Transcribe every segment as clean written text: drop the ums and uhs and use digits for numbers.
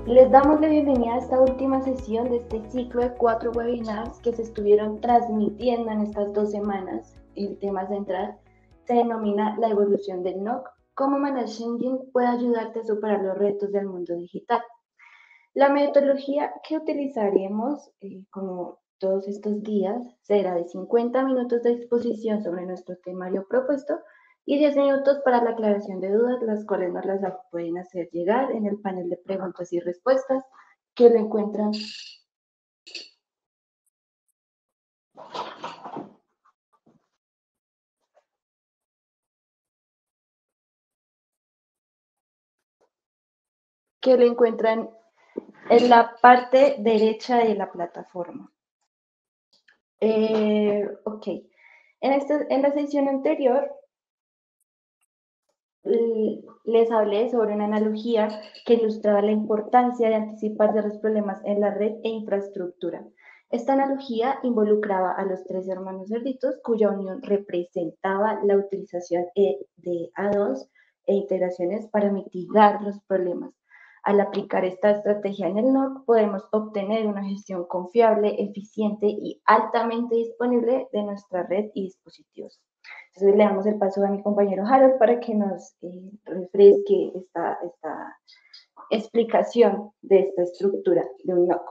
Les damos la bienvenida a esta última sesión de este ciclo de 4 webinars que se estuvieron transmitiendo en estas 2 semanas. El tema central se denomina la evolución del NOC, cómo Manage Engine puede ayudarte a superar los retos del mundo digital. La metodología que utilizaremos, como todos estos días, será de 50 minutos de exposición sobre nuestro temario propuesto y 10 minutos para la aclaración de dudas, las cuales nos las pueden hacer llegar en el panel de preguntas y respuestas que lo encuentran en la parte derecha de la plataforma. Ok, en la sesión anterior les hablé sobre una analogía que ilustraba la importancia de anticiparse a los problemas en la red e infraestructura. Esta analogía involucraba a los 3 hermanos cerditos, cuya unión representaba la utilización de add-ons e integraciones para mitigar los problemas. Al aplicar esta estrategia en el NOC, podemos obtener una gestión confiable, eficiente y altamente disponible de nuestra red y dispositivos. Entonces le damos el paso a mi compañero Harold para que nos refresque esta explicación de esta estructura de un NOC.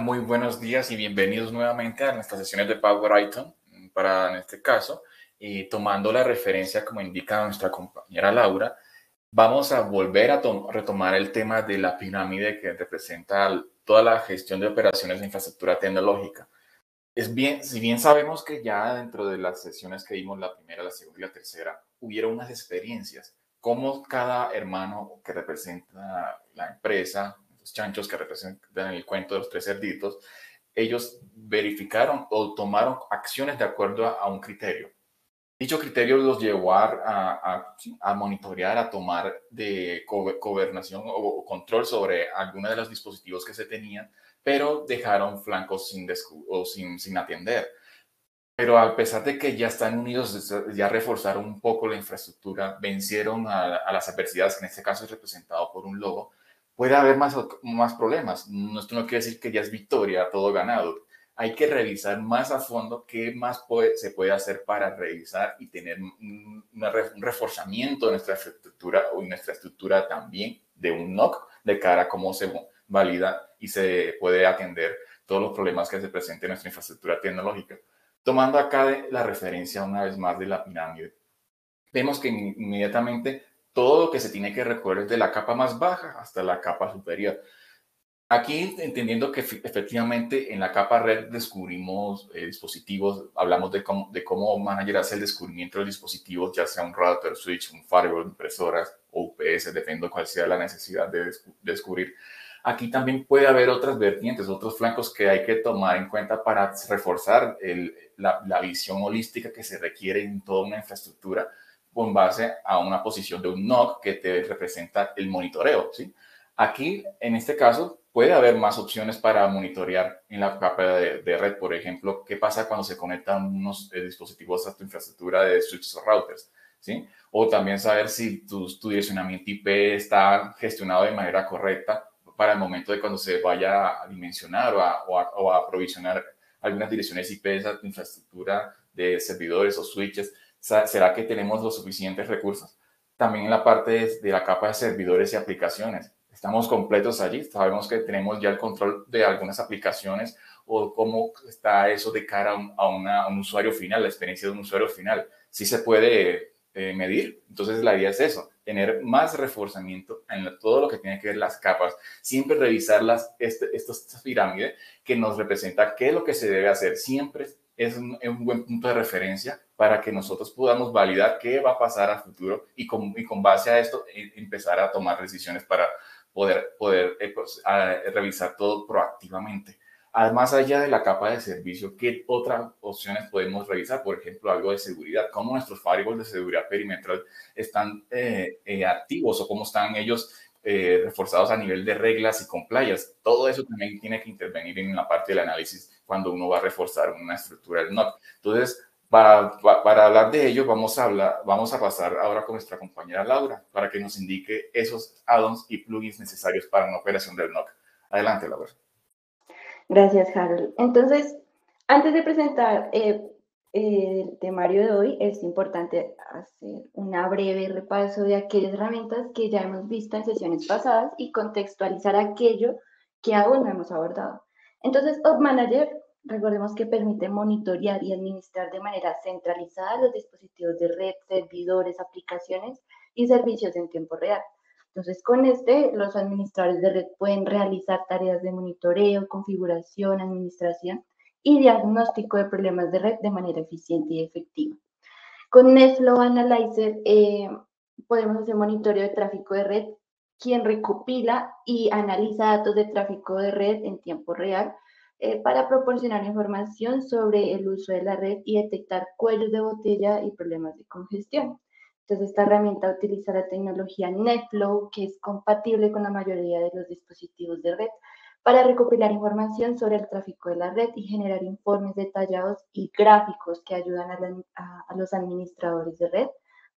Muy buenos días y bienvenidos nuevamente a nuestras sesiones de Power Item. Para en este caso, tomando la referencia como indica nuestra compañera Laura, vamos a volver a retomar el tema de la pirámide que representa toda la gestión de operaciones de infraestructura tecnológica. Si bien sabemos que ya dentro de las sesiones que vimos, la primera, la segunda y la tercera, hubieron unas experiencias, como cada hermano que representa la empresa, los chanchos que representan el cuento de los 3 cerditos, ellos verificaron o tomaron acciones de acuerdo a un criterio. Dicho criterio los llevó a monitorear, a tomar de gobernación o control sobre algunos de los dispositivos que se tenían, pero dejaron flancos sin atender. Pero a pesar de que ya están unidos, ya reforzaron un poco la infraestructura, vencieron a las adversidades, que en este caso es representado por un logo, puede haber más problemas. Esto no quiere decir que ya es victoria, todo ganado. Hay que revisar más a fondo qué más se puede hacer para revisar y tener un reforzamiento de nuestra infraestructura o nuestra estructura también de un NOC de cara a cómo se valida y se puede atender todos los problemas que se presenten en nuestra infraestructura tecnológica. Tomando acá la referencia una vez más de la pirámide, vemos que inmediatamente todo lo que se tiene que recorrer de la capa más baja hasta la capa superior. Aquí, entendiendo que efectivamente en la capa red descubrimos dispositivos, hablamos de cómo manager hace el descubrimiento de los dispositivos, ya sea un router, switch, un firewall, impresoras o UPS, depende de cuál sea la necesidad de descubrir. Aquí también puede haber otras vertientes, otros flancos que hay que tomar en cuenta para reforzar la visión holística que se requiere en toda una infraestructura con base a una posición de un NOC que te representa el monitoreo, ¿sí? Aquí, en este caso, puede haber más opciones para monitorear en la capa de red. Por ejemplo, qué pasa cuando se conectan unos dispositivos a tu infraestructura de switches o routers, ¿sí? O también saber si tu direccionamiento IP está gestionado de manera correcta para el momento de cuando se vaya a dimensionar o a aprovisionar algunas direcciones IP a tu infraestructura de servidores o switches. ¿Será que tenemos los suficientes recursos? También en la parte de la capa de servidores y aplicaciones. Estamos completos allí, sabemos que tenemos ya el control de algunas aplicaciones o cómo está eso de cara a un usuario final, la experiencia de un usuario final. Sí se puede medir, entonces la idea es eso, tener más reforzamiento en todo lo que tiene que ver las capas, siempre revisar esta pirámide que nos representa qué es lo que se debe hacer, siempre es un buen punto de referencia para que nosotros podamos validar qué va a pasar a futuro y con base a esto empezar a tomar decisiones para poder revisar todo proactivamente. Además, allá de la capa de servicio, ¿qué otras opciones podemos revisar? Por ejemplo, algo de seguridad, cómo nuestros firewalls de seguridad perimetral están activos o cómo están ellos reforzados a nivel de reglas y compliance. Todo eso también tiene que intervenir en la parte del análisis cuando uno va a reforzar una estructura del NOC. Entonces, Para hablar de ello, vamos a pasar ahora con nuestra compañera Laura para que nos indique esos add-ons y plugins necesarios para una operación del NOC. Adelante, Laura. Gracias, Harold. Entonces, antes de presentar el temario de hoy, es importante hacer una breve repaso de aquellas herramientas que ya hemos visto en sesiones pasadas y contextualizar aquello que aún no hemos abordado. Entonces, App Manager, recordemos que permite monitorear y administrar de manera centralizada los dispositivos de red, servidores, aplicaciones y servicios en tiempo real. Entonces, con los administradores de red pueden realizar tareas de monitoreo, configuración, administración y diagnóstico de problemas de red de manera eficiente y efectiva. Con NetFlow Analyzer podemos hacer monitoreo de tráfico de red, quien recopila y analiza datos de tráfico de red en tiempo real para proporcionar información sobre el uso de la red y detectar cuellos de botella y problemas de congestión. Entonces, esta herramienta utiliza la tecnología NetFlow, que es compatible con la mayoría de los dispositivos de red, para recopilar información sobre el tráfico de la red y generar informes detallados y gráficos que ayudan a los administradores de red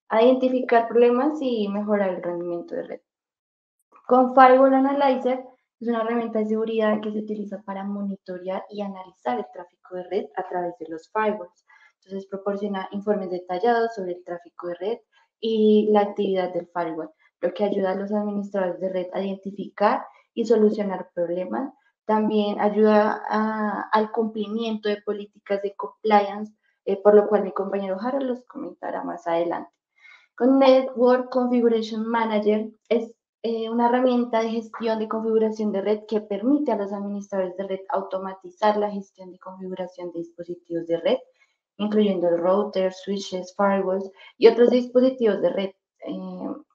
a identificar problemas y mejorar el rendimiento de red. Con Firewall Analyzer es una herramienta de seguridad que se utiliza para monitorear y analizar el tráfico de red a través de los firewalls. Entonces proporciona informes detallados sobre el tráfico de red y la actividad del firewall, lo que ayuda a los administradores de red a identificar y solucionar problemas. También ayuda al cumplimiento de políticas de compliance, por lo cual mi compañero Harold los comentará más adelante. Con Network Configuration Manager es una herramienta de gestión de configuración de red que permite a los administradores de red automatizar la gestión de configuración de dispositivos de red, incluyendo routers, switches, firewalls y otros dispositivos de red.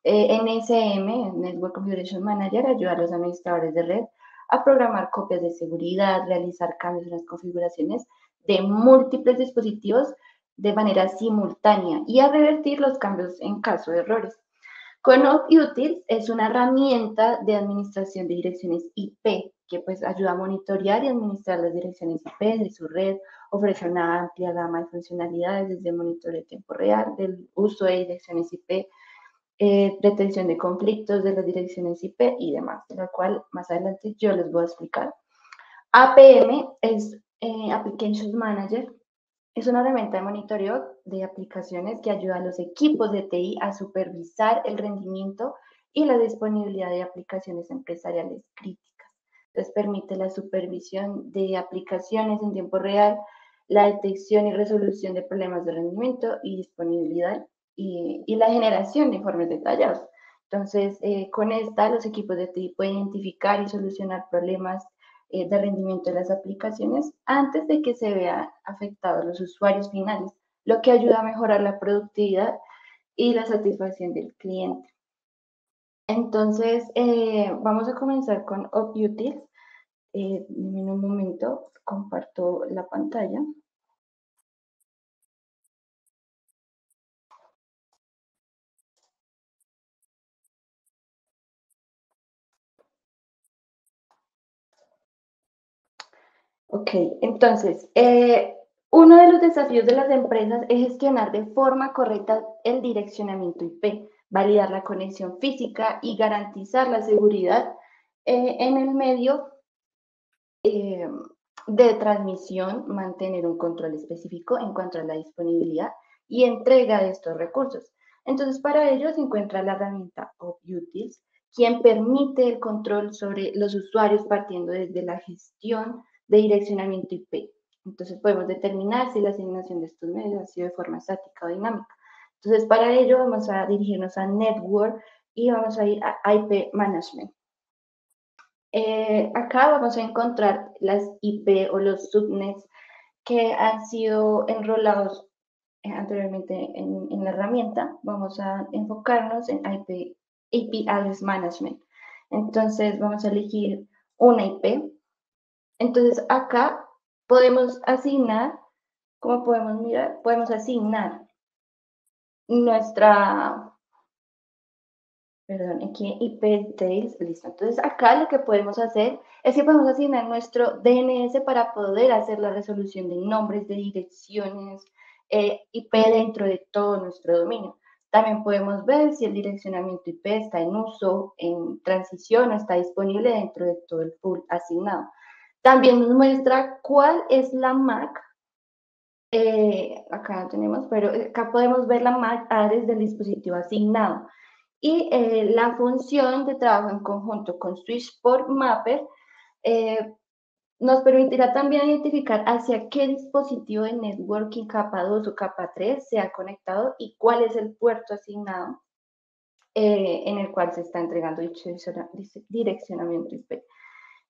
NSM, Network Configuration Manager, ayuda a los administradores de red a programar copias de seguridad, realizar cambios en las configuraciones de múltiples dispositivos de manera simultánea y a revertir los cambios en caso de errores. Con Utils es una herramienta de administración de direcciones IP que pues ayuda a monitorear y administrar las direcciones IP de su red, ofrece una amplia gama de funcionalidades desde monitoreo en tiempo real, del uso de direcciones IP, detección de conflictos de las direcciones IP y demás, de la cual más adelante yo les voy a explicar. APM es Applications Manager. Es una herramienta de monitoreo de aplicaciones que ayuda a los equipos de TI a supervisar el rendimiento y la disponibilidad de aplicaciones empresariales críticas. Entonces, permite la supervisión de aplicaciones en tiempo real, la detección y resolución de problemas de rendimiento y disponibilidad y la generación de informes detallados. Entonces, con esta, los equipos de TI pueden identificar y solucionar problemas de rendimiento de las aplicaciones antes de que se vean afectados los usuarios finales, lo que ayuda a mejorar la productividad y la satisfacción del cliente. Entonces, vamos a comenzar con OpUtils. En un momento comparto la pantalla. Ok, entonces, uno de los desafíos de las empresas es gestionar de forma correcta el direccionamiento IP, validar la conexión física y garantizar la seguridad en el medio de transmisión, mantener un control específico en cuanto a la disponibilidad y entrega de estos recursos. Entonces, para ello se encuentra la herramienta OpUtils, quien permite el control sobre los usuarios partiendo desde la gestión de direccionamiento IP. Entonces, podemos determinar si la asignación de estos medios ha sido de forma estática o dinámica. Entonces, para ello vamos a dirigirnos a Network y vamos a ir a IP Management. Acá vamos a encontrar las IP o los subnets que han sido enrolados anteriormente en la herramienta. Vamos a enfocarnos en IP Address Management. Entonces vamos a elegir una IP. Entonces acá podemos asignar, como podemos mirar, podemos asignar nuestra, perdón, aquí IP Details, listo. Entonces acá lo que podemos hacer es que podemos asignar nuestro DNS para poder hacer la resolución de nombres, de direcciones, IP dentro de todo nuestro dominio. También podemos ver si el direccionamiento IP está en uso, en transición o está disponible dentro de todo el pool asignado. También nos muestra cuál es la MAC. Acá no tenemos, pero acá podemos ver la MAC address del dispositivo asignado. Y la función de trabajo en conjunto con SwitchPort Mapper nos permitirá también identificar hacia qué dispositivo de networking capa 2 o capa 3 se ha conectado y cuál es el puerto asignado en el cual se está entregando dicho direccionamiento IP.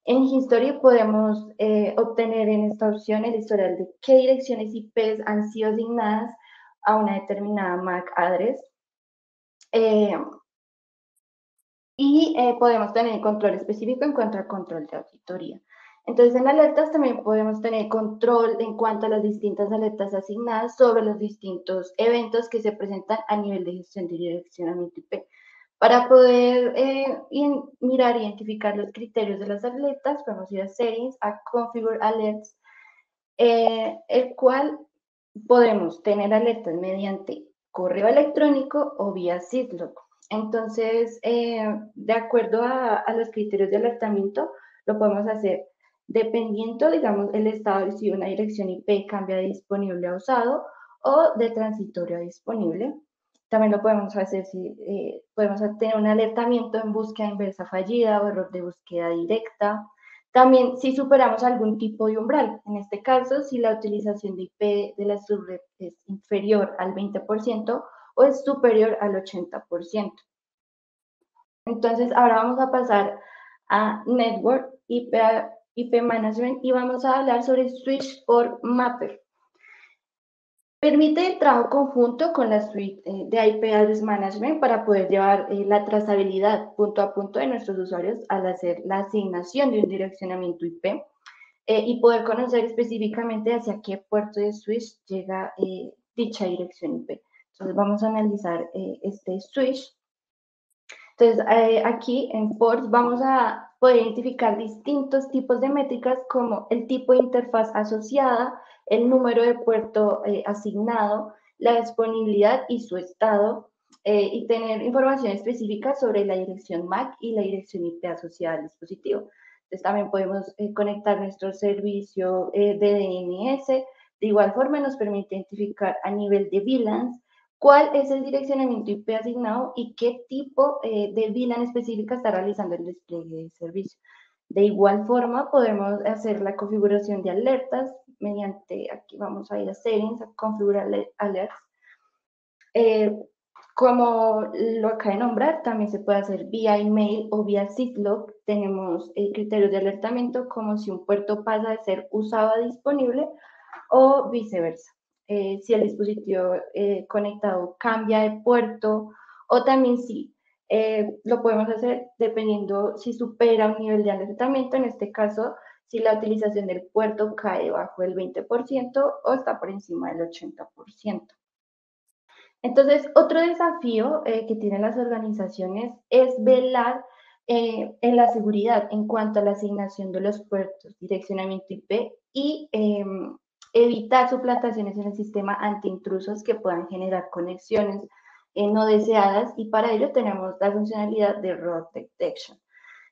En History podemos obtener en esta opción el historial de qué direcciones IPs han sido asignadas a una determinada MAC address. Podemos tener control específico en cuanto al control de auditoría. Entonces, en alertas también podemos tener control en cuanto a las distintas alertas asignadas sobre los distintos eventos que se presentan a nivel de gestión de direccionamiento IP. Para poder mirar e identificar los criterios de las alertas, podemos ir a Settings, a Configure Alerts, el cual podemos tener alertas mediante correo electrónico o vía Syslog. Entonces, de acuerdo a los criterios de alertamiento, lo podemos hacer dependiendo, digamos, el estado de si una dirección IP cambia de disponible a usado o de transitorio a disponible. También lo podemos hacer si podemos tener un alertamiento en búsqueda inversa fallida o error de búsqueda directa. También si superamos algún tipo de umbral, en este caso, si la utilización de IP de la subred es inferior al 20% o es superior al 80%. Entonces, ahora vamos a pasar a Network IP Management y vamos a hablar sobre SwitchPort Mapper. Permite el trabajo conjunto con la suite de IP Address Management para poder llevar la trazabilidad punto a punto de nuestros usuarios al hacer la asignación de un direccionamiento IP y poder conocer específicamente hacia qué puerto de switch llega dicha dirección IP. Entonces vamos a analizar este switch. Entonces aquí en ports vamos a poder identificar distintos tipos de métricas como el tipo de interfaz asociada, el número de puerto asignado, la disponibilidad y su estado, y tener información específica sobre la dirección MAC y la dirección IP asociada al dispositivo. Entonces también podemos conectar nuestro servicio de DNS. De igual forma nos permite identificar a nivel de VLANs cuál es el direccionamiento IP asignado y qué tipo de VLAN específica está realizando el despliegue del servicio. De igual forma, podemos hacer la configuración de alertas mediante, aquí vamos a ir a Settings, a configurar alerts. Como lo acabo de nombrar, también se puede hacer vía email o vía Syslog. Tenemos criterios de alertamiento como si un puerto pasa de ser usado a disponible o viceversa. Si el dispositivo conectado cambia de puerto o también si lo podemos hacer dependiendo si supera un nivel de alertamiento, en este caso, si la utilización del puerto cae bajo el 20% o está por encima del 80%. Entonces, otro desafío que tienen las organizaciones es velar en la seguridad en cuanto a la asignación de los puertos, direccionamiento IP y evitar suplantaciones en el sistema antiintrusos que puedan generar conexiones no deseadas y para ello tenemos la funcionalidad de Root Detection.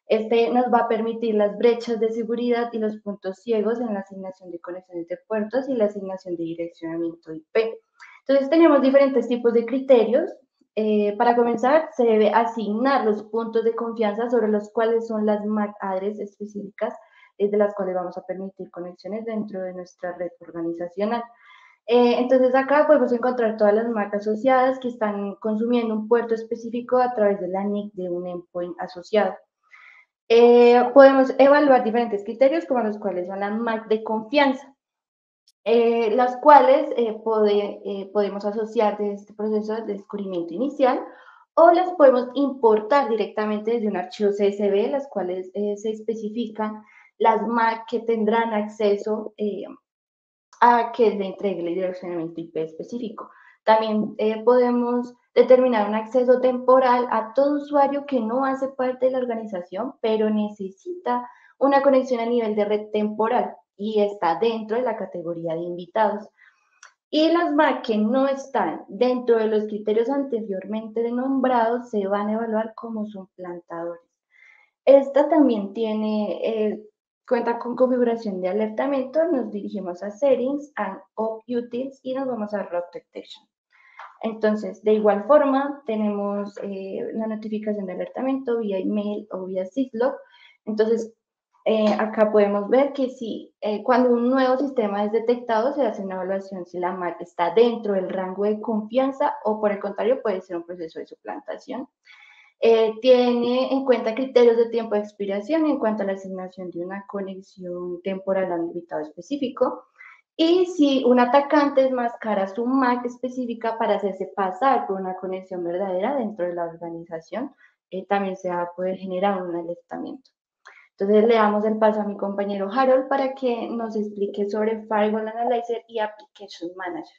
Este nos va a permitir las brechas de seguridad y los puntos ciegos en la asignación de conexiones de puertos y la asignación de direccionamiento IP. Entonces tenemos diferentes tipos de criterios. Para comenzar, se debe asignar los puntos de confianza sobre los cuales son las MAC address específicas de las cuales vamos a permitir conexiones dentro de nuestra red organizacional. Entonces acá podemos encontrar todas las MAC asociadas que están consumiendo un puerto específico a través de la NIC de un endpoint asociado. Podemos evaluar diferentes criterios como los cuales son las MAC de confianza. Las cuales podemos asociar de este proceso de descubrimiento inicial o las podemos importar directamente desde un archivo CSV, las cuales se especifican las MAC que tendrán acceso a que le entregue el direccionamiento IP específico. También podemos determinar un acceso temporal a todo usuario que no hace parte de la organización, pero necesita una conexión a nivel de red temporal y está dentro de la categoría de invitados. Y las MAC que no están dentro de los criterios anteriormente nombrados se van a evaluar como suplantadores. Esta también cuenta con configuración de alertamiento. Nos dirigimos a Settings, and Op Utils y nos vamos a Route Detection. Entonces, de igual forma, tenemos la notificación de alertamiento vía email o vía syslog. Entonces, acá podemos ver que si cuando un nuevo sistema es detectado, se hace una evaluación si la MAC está dentro del rango de confianza o por el contrario puede ser un proceso de suplantación. Tiene en cuenta criterios de tiempo de expiración en cuanto a la asignación de una conexión temporal a un invitado específico. Y si un atacante enmascara su MAC específica para hacerse pasar por una conexión verdadera dentro de la organización, también se va a poder generar un alertamiento. Entonces le damos el paso a mi compañero Harold para que nos explique sobre Firewall Analyzer y Application Manager.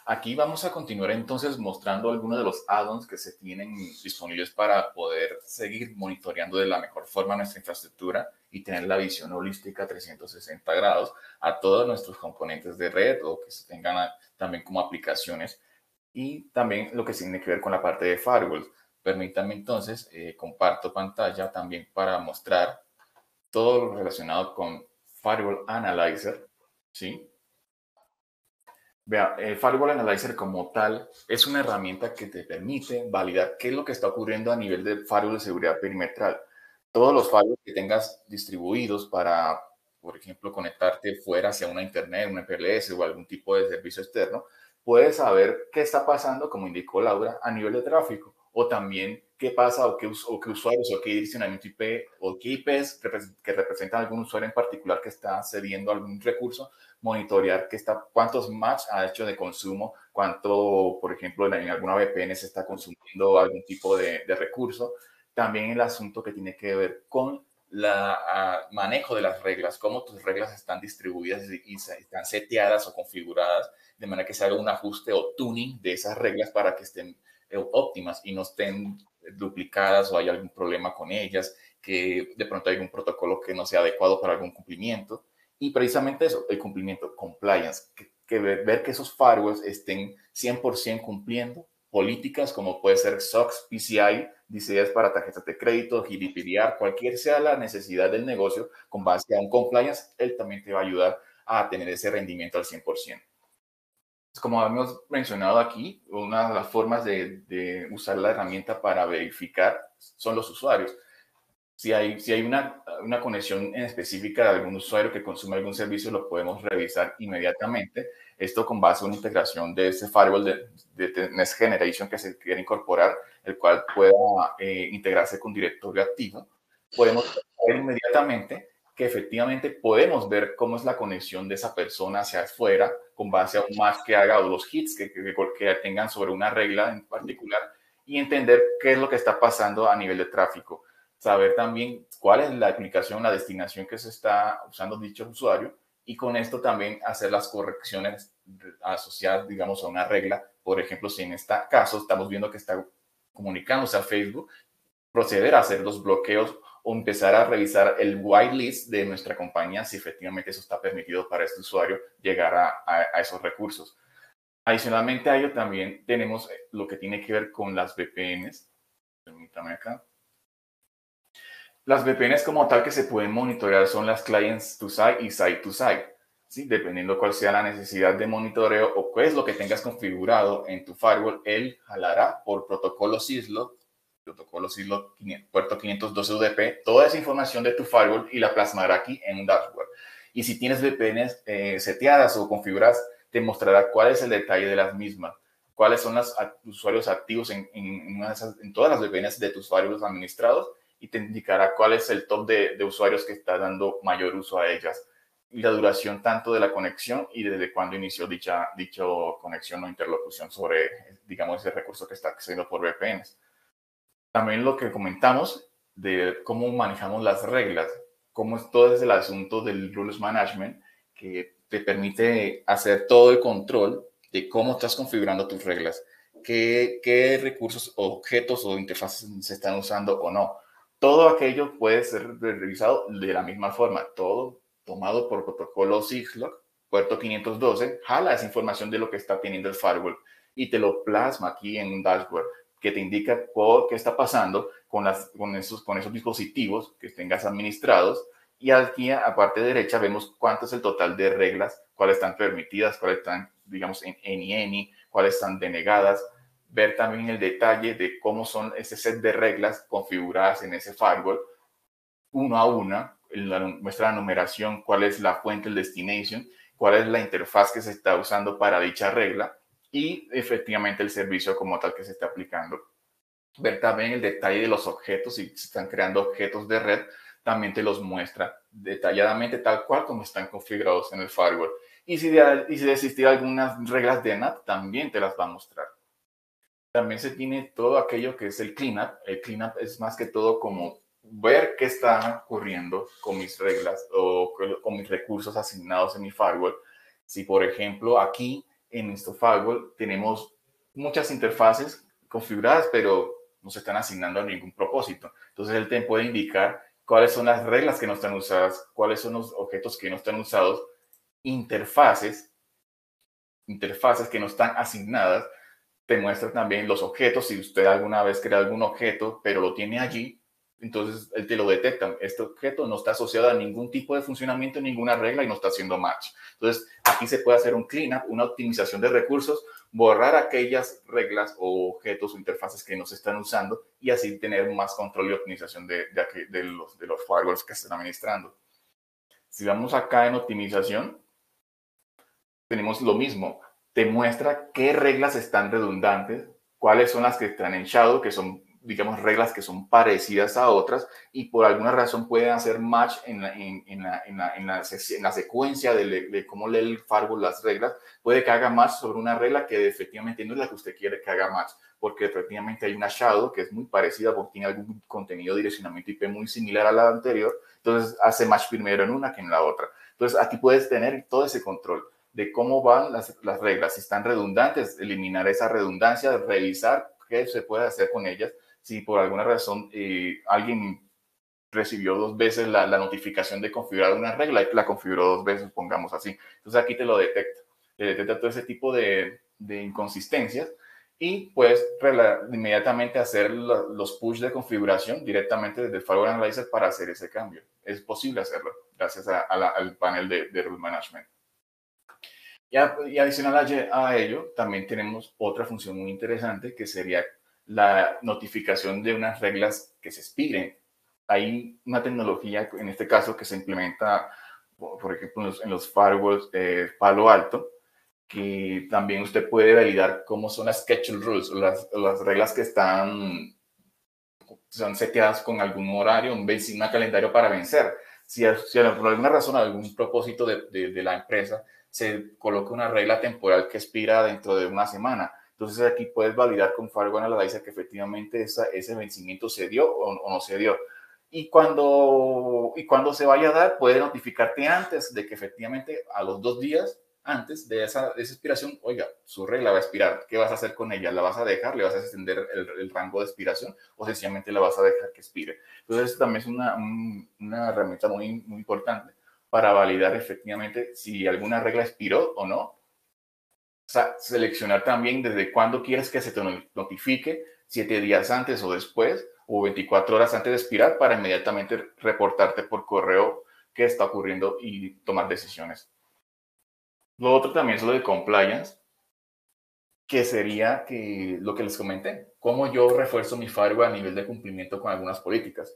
Aquí vamos a continuar entonces mostrando algunos de los add-ons que se tienen disponibles para poder seguir monitoreando de la mejor forma nuestra infraestructura y tener la visión holística 360 grados a todos nuestros componentes de red o que se tengan también como aplicaciones y también lo que tiene que ver con la parte de firewall. Permítanme entonces, comparto pantalla también para mostrar todo lo relacionado con Firewall Analyzer, ¿sí? Vea, el Firewall Analyzer como tal es una herramienta que te permite validar qué es lo que está ocurriendo a nivel de firewall de seguridad perimetral. Todos los firewalls que tengas distribuidos para, por ejemplo, conectarte fuera hacia una internet, una MPLS o algún tipo de servicio externo, puedes saber qué está pasando, como indicó Laura, a nivel de tráfico. O también qué pasa o qué usuarios o qué direccionamiento IP o qué IPs que representan algún usuario en particular que está cediendo algún recurso, monitorear cuántos match ha hecho de consumo, cuánto, por ejemplo, en alguna VPN se está consumiendo algún tipo de recurso. También el asunto que tiene que ver con el manejo de las reglas, cómo tus reglas están distribuidas y están seteadas o configuradas de manera que se haga un ajuste o tuning de esas reglas para que estén óptimas y no estén duplicadas o hay algún problema con ellas, que de pronto hay un protocolo que no sea adecuado para algún cumplimiento. Y precisamente eso, el cumplimiento, compliance, ver que esos firewalls estén 100% cumpliendo políticas como puede ser SOX, PCI, DCS para tarjetas de crédito, GDPR, cualquier sea la necesidad del negocio con base a un compliance, él también te va a ayudar a tener ese rendimiento al 100%. Como hemos mencionado aquí, una de las formas de usar la herramienta para verificar son los usuarios. Si hay una conexión en específica de algún usuario que consume algún servicio, lo podemos revisar inmediatamente. Esto con base a una integración de ese firewall de Next Generation que se quiere incorporar, el cual pueda integrarse con directorio activo. Podemos ver inmediatamente que efectivamente podemos ver cómo es la conexión de esa persona hacia afuera con base a un match que haga o los hits que tengan sobre una regla en particular y entender qué es lo que está pasando a nivel de tráfico. Saber también cuál es la aplicación, la destinación que se está usando dicho usuario y con esto también hacer las correcciones asociadas, digamos, a una regla. Por ejemplo, si en este caso estamos viendo que está comunicándose a Facebook, proceder a hacer los bloqueos o empezar a revisar el whitelist de nuestra compañía si efectivamente eso está permitido para este usuario llegar a esos recursos. Adicionalmente a ello también tenemos lo que tiene que ver con las VPNs. Permítame acá. Las VPNs como tal que se pueden monitorear son las clients to site y site to site, ¿sí? Dependiendo cuál sea la necesidad de monitoreo o qué es lo que tengas configurado en tu firewall, él jalará por protocolo syslog, puerto 512 UDP, toda esa información de tu firewall y la plasmará aquí en un dashboard. Y si tienes VPNs seteadas o configuradas, te mostrará cuál es el detalle de las mismas, cuáles son los usuarios activos en todas las VPNs de tus firewalls administrados y te indicará cuál es el top de usuarios que está dando mayor uso a ellas y la duración tanto de la conexión y desde cuándo inició dicha conexión o interlocución sobre, digamos, ese recurso que está accediendo por VPNs. También lo que comentamos de cómo manejamos las reglas, cómo es todo el asunto del Rules Management, que te permite hacer todo el control de cómo estás configurando tus reglas, qué recursos, objetos o interfaces se están usando o no. Todo aquello puede ser revisado de la misma forma, todo tomado por protocolo Syslock, puerto 512, jala esa información de lo que está teniendo el firewall y te lo plasma aquí en un dashboard que te indica qué está pasando con esos dispositivos que tengas administrados. Y aquí, a parte derecha, vemos cuánto es el total de reglas, cuáles están permitidas, cuáles están, digamos, en any, cuáles están denegadas. Ver también el detalle de cómo son ese set de reglas configuradas en ese firewall, uno a una, muestra la numeración, cuál es la fuente, el destination, cuál es la interfaz que se está usando para dicha regla y efectivamente el servicio como tal que se está aplicando. Ver también el detalle de los objetos, si se están creando objetos de red, también te los muestra detalladamente tal cual como están configurados en el firewall. Y si de existir algunas reglas de NAT, también te las va a mostrar. También se tiene todo aquello que es el cleanup. El cleanup es más que todo como ver qué está ocurriendo con mis reglas o con mis recursos asignados en mi firewall. Si, por ejemplo, aquí en nuestro firewall tenemos muchas interfaces configuradas, pero no se están asignando a ningún propósito. Entonces, él te puede indicar cuáles son las reglas que no están usadas, cuáles son los objetos que no están usados, interfaces que no están asignadas. Te muestra también los objetos. Si usted alguna vez crea algún objeto, pero lo tiene allí, entonces él te lo detecta. Este objeto no está asociado a ningún tipo de funcionamiento, ninguna regla y no está haciendo match. Entonces, aquí se puede hacer un cleanup, una optimización de recursos, borrar aquellas reglas o objetos o interfaces que no se están usando y así tener más control y optimización de los firewalls que se están administrando. Si vamos acá en optimización, tenemos lo mismo. Te muestra qué reglas están redundantes, cuáles son las que están en shadow, que son, digamos, reglas que son parecidas a otras y por alguna razón pueden hacer match en la secuencia de cómo lee el firewall las reglas. Puede que haga match sobre una regla que efectivamente no es la que usted quiere que haga match, porque efectivamente hay una shadow que es muy parecida porque tiene algún contenido de direccionamiento IP muy similar a la anterior. Entonces hace match primero en una que en la otra. Entonces aquí puedes tener todo ese control de cómo van las reglas, si están redundantes, eliminar esa redundancia, revisar qué se puede hacer con ellas. Si por alguna razón alguien recibió 2 veces la notificación de configurar una regla y la configuró 2 veces, pongamos así. Entonces aquí te lo detecta. Te detecta todo ese tipo de inconsistencias y puedes inmediatamente hacer los push de configuración directamente desde el Firewall Analyzer para hacer ese cambio. Es posible hacerlo gracias al panel de Rule Management. Y adicional a ello, también tenemos otra función muy interesante que sería la notificación de unas reglas que se expiren. Hay una tecnología, en este caso, que se implementa, por ejemplo, en los firewalls Palo Alto, que también usted puede validar cómo son las schedule rules, las reglas que son seteadas con algún horario, un calendario para vencer. Si por alguna razón, algún propósito de la empresa, se coloca una regla temporal que expira dentro de una semana. Entonces aquí puedes validar con Firewall Analyzer que efectivamente ese vencimiento se dio o no se dio. Y cuando se vaya a dar, puede notificarte antes de que efectivamente a los 2 días antes de esa expiración, oiga, su regla va a expirar. ¿Qué vas a hacer con ella? ¿La vas a dejar? ¿Le vas a extender el rango de expiración? ¿O sencillamente la vas a dejar que expire? Entonces, esto también es una herramienta muy, muy importante para validar efectivamente si alguna regla expiró o no. O sea, seleccionar también desde cuándo quieres que se te notifique, 7 días antes o después, o 24 horas antes de expirar, para inmediatamente reportarte por correo qué está ocurriendo y tomar decisiones. Lo otro también es lo de compliance, que sería lo que les comenté, cómo yo refuerzo mi firewall a nivel de cumplimiento con algunas políticas,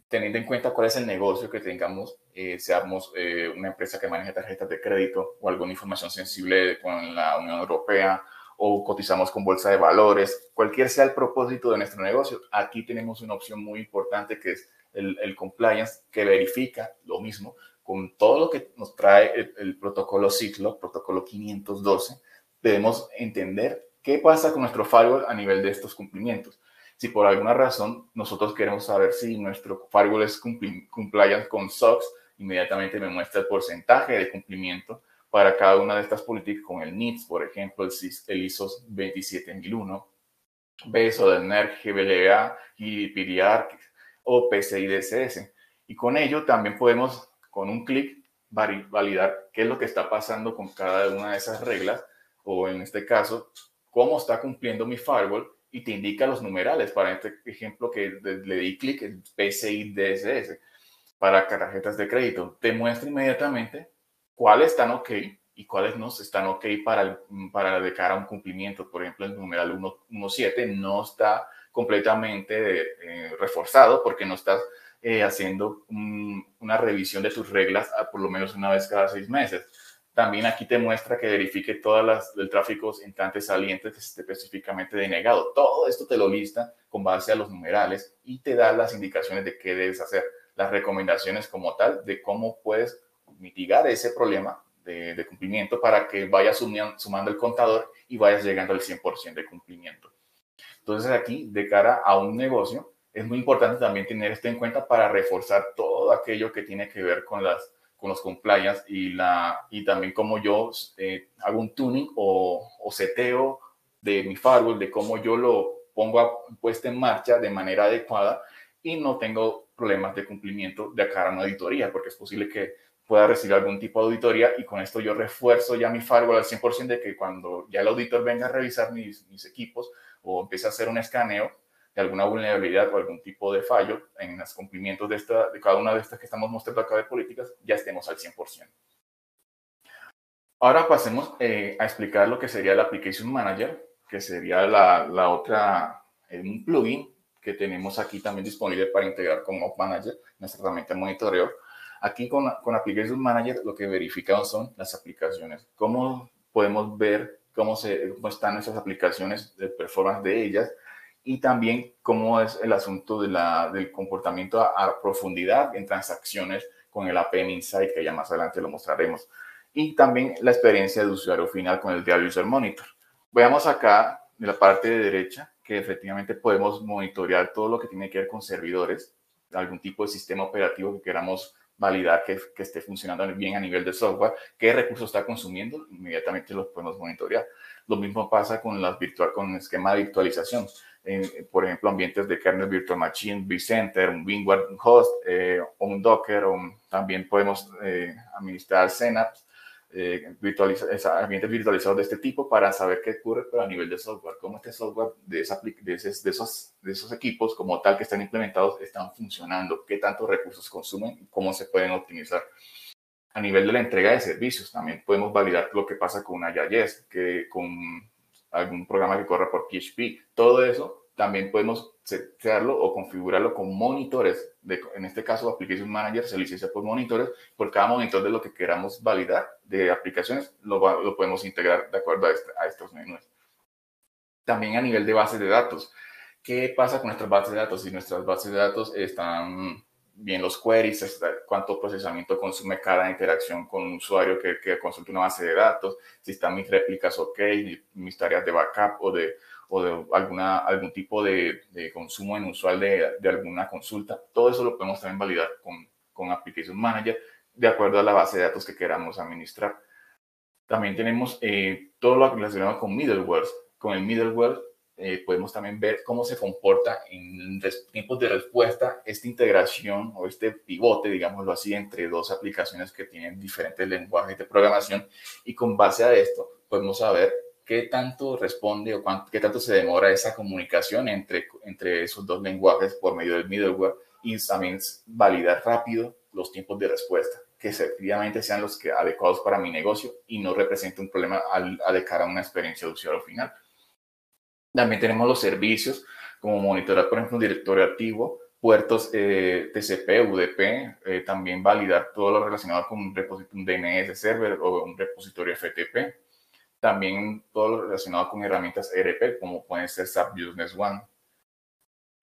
teniendo en cuenta cuál es el negocio que tengamos, seamos una empresa que maneje tarjetas de crédito o alguna información sensible con la Unión Europea o cotizamos con bolsa de valores, cualquier sea el propósito de nuestro negocio, aquí tenemos una opción muy importante que es el compliance, que verifica lo mismo con todo lo que nos trae el protocolo Syslock, protocolo 512, debemos entender qué pasa con nuestro firewall a nivel de estos cumplimientos. Si por alguna razón nosotros queremos saber si nuestro firewall es compliant con SOX, inmediatamente me muestra el porcentaje de cumplimiento para cada una de estas políticas con el NIST, por ejemplo, el ISO 27001, BESO, del NERC, GBLA, GDPR o PCI DSS. Y con ello también podemos, con un clic, validar qué es lo que está pasando con cada una de esas reglas, o en este caso, cómo está cumpliendo mi firewall, y te indica los numerales. Para este ejemplo que le di clic, el PCI DSS, para tarjetas de crédito, te muestra inmediatamente cuáles están OK y cuáles no están OK para de cara a un cumplimiento. Por ejemplo, el numeral 117 no está completamente reforzado porque no estás haciendo una revisión de tus reglas por lo menos una vez cada 6 meses. También aquí te muestra que verifique todas del tráfico entrante saliente que esté específicamente denegado. Todo esto te lo lista con base a los numerales y te da las indicaciones de qué debes hacer, las recomendaciones como tal de cómo puedes mitigar ese problema de cumplimiento para que vayas sumando el contador y vayas llegando al 100% de cumplimiento. Entonces aquí, de cara a un negocio, es muy importante también tener esto en cuenta para reforzar todo aquello que tiene que ver con los compliance y también cómo yo hago un tuning o seteo de mi firewall, de cómo yo lo pongo puesto en marcha de manera adecuada y no tengo problemas de cumplimiento de cara a una auditoría, porque es posible que pueda recibir algún tipo de auditoría y con esto yo refuerzo ya mi firewall al 100% de que cuando ya el auditor venga a revisar mis equipos o empiece a hacer un escaneo de alguna vulnerabilidad o algún tipo de fallo en los cumplimientos de cada una de estas que estamos mostrando acá de políticas, ya estemos al 100%. Ahora pasemos a explicar lo que sería el Application Manager, que sería la otra, un plugin que tenemos aquí también disponible para integrar con Off Manager, nuestra herramienta de monitoreo. Aquí con Application Manager lo que verificamos son las aplicaciones. ¿Cómo podemos ver cómo están nuestras aplicaciones, de performance de ellas? Y también cómo es el asunto del comportamiento a profundidad en transacciones con el APM Insight, que ya más adelante lo mostraremos. Y también la experiencia de usuario final con el Dial User Monitor. Veamos acá en la parte de derecha que efectivamente podemos monitorear todo lo que tiene que ver con servidores, algún tipo de sistema operativo que queramos validar que esté funcionando bien a nivel de software, qué recursos está consumiendo, inmediatamente los podemos monitorear. Lo mismo pasa con con el esquema de virtualización. Por ejemplo, ambientes de kernel virtual machine, vCenter, un WinWare host, o un Docker, también podemos administrar Synapse, ambientes virtualizados de este tipo para saber qué ocurre, pero a nivel de software, cómo este software de esos equipos como tal que están implementados están funcionando, qué tantos recursos consumen y cómo se pueden optimizar. A nivel de la entrega de servicios, también podemos validar lo que pasa con una IIS, que con algún programa que corra por PHP. Todo eso también podemos setearlo o configurarlo con monitores. En este caso, Application Manager se licencia por monitores. Por cada monitor de lo que queramos validar de aplicaciones, lo podemos integrar de acuerdo a estos menús. También a nivel de bases de datos. ¿Qué pasa con nuestras bases de datos? Si nuestras bases de datos están bien los queries, cuánto procesamiento consume cada interacción con un usuario que consulta una base de datos, si están mis réplicas OK, mis tareas de backup o de algún tipo de consumo inusual de alguna consulta. Todo eso lo podemos también validar con Application Manager de acuerdo a la base de datos que queramos administrar. También tenemos todo lo relacionado con middleware. Con el middleware podemos también ver cómo se comporta en tiempos de respuesta esta integración o este pivote, digámoslo así, entre dos aplicaciones que tienen diferentes lenguajes de programación, y con base a esto podemos saber qué tanto responde o qué tanto se demora esa comunicación entre esos dos lenguajes por medio del middleware, y también validar rápido los tiempos de respuesta, que efectivamente sean los adecuados para mi negocio y no represente un problema de cara a una experiencia de usuario final. También tenemos los servicios, como monitorear, por ejemplo, un directorio activo, puertos TCP, UDP, también validar todo lo relacionado con un DNS server o un repositorio FTP. También todo lo relacionado con herramientas ERP, como pueden ser SAP Business One.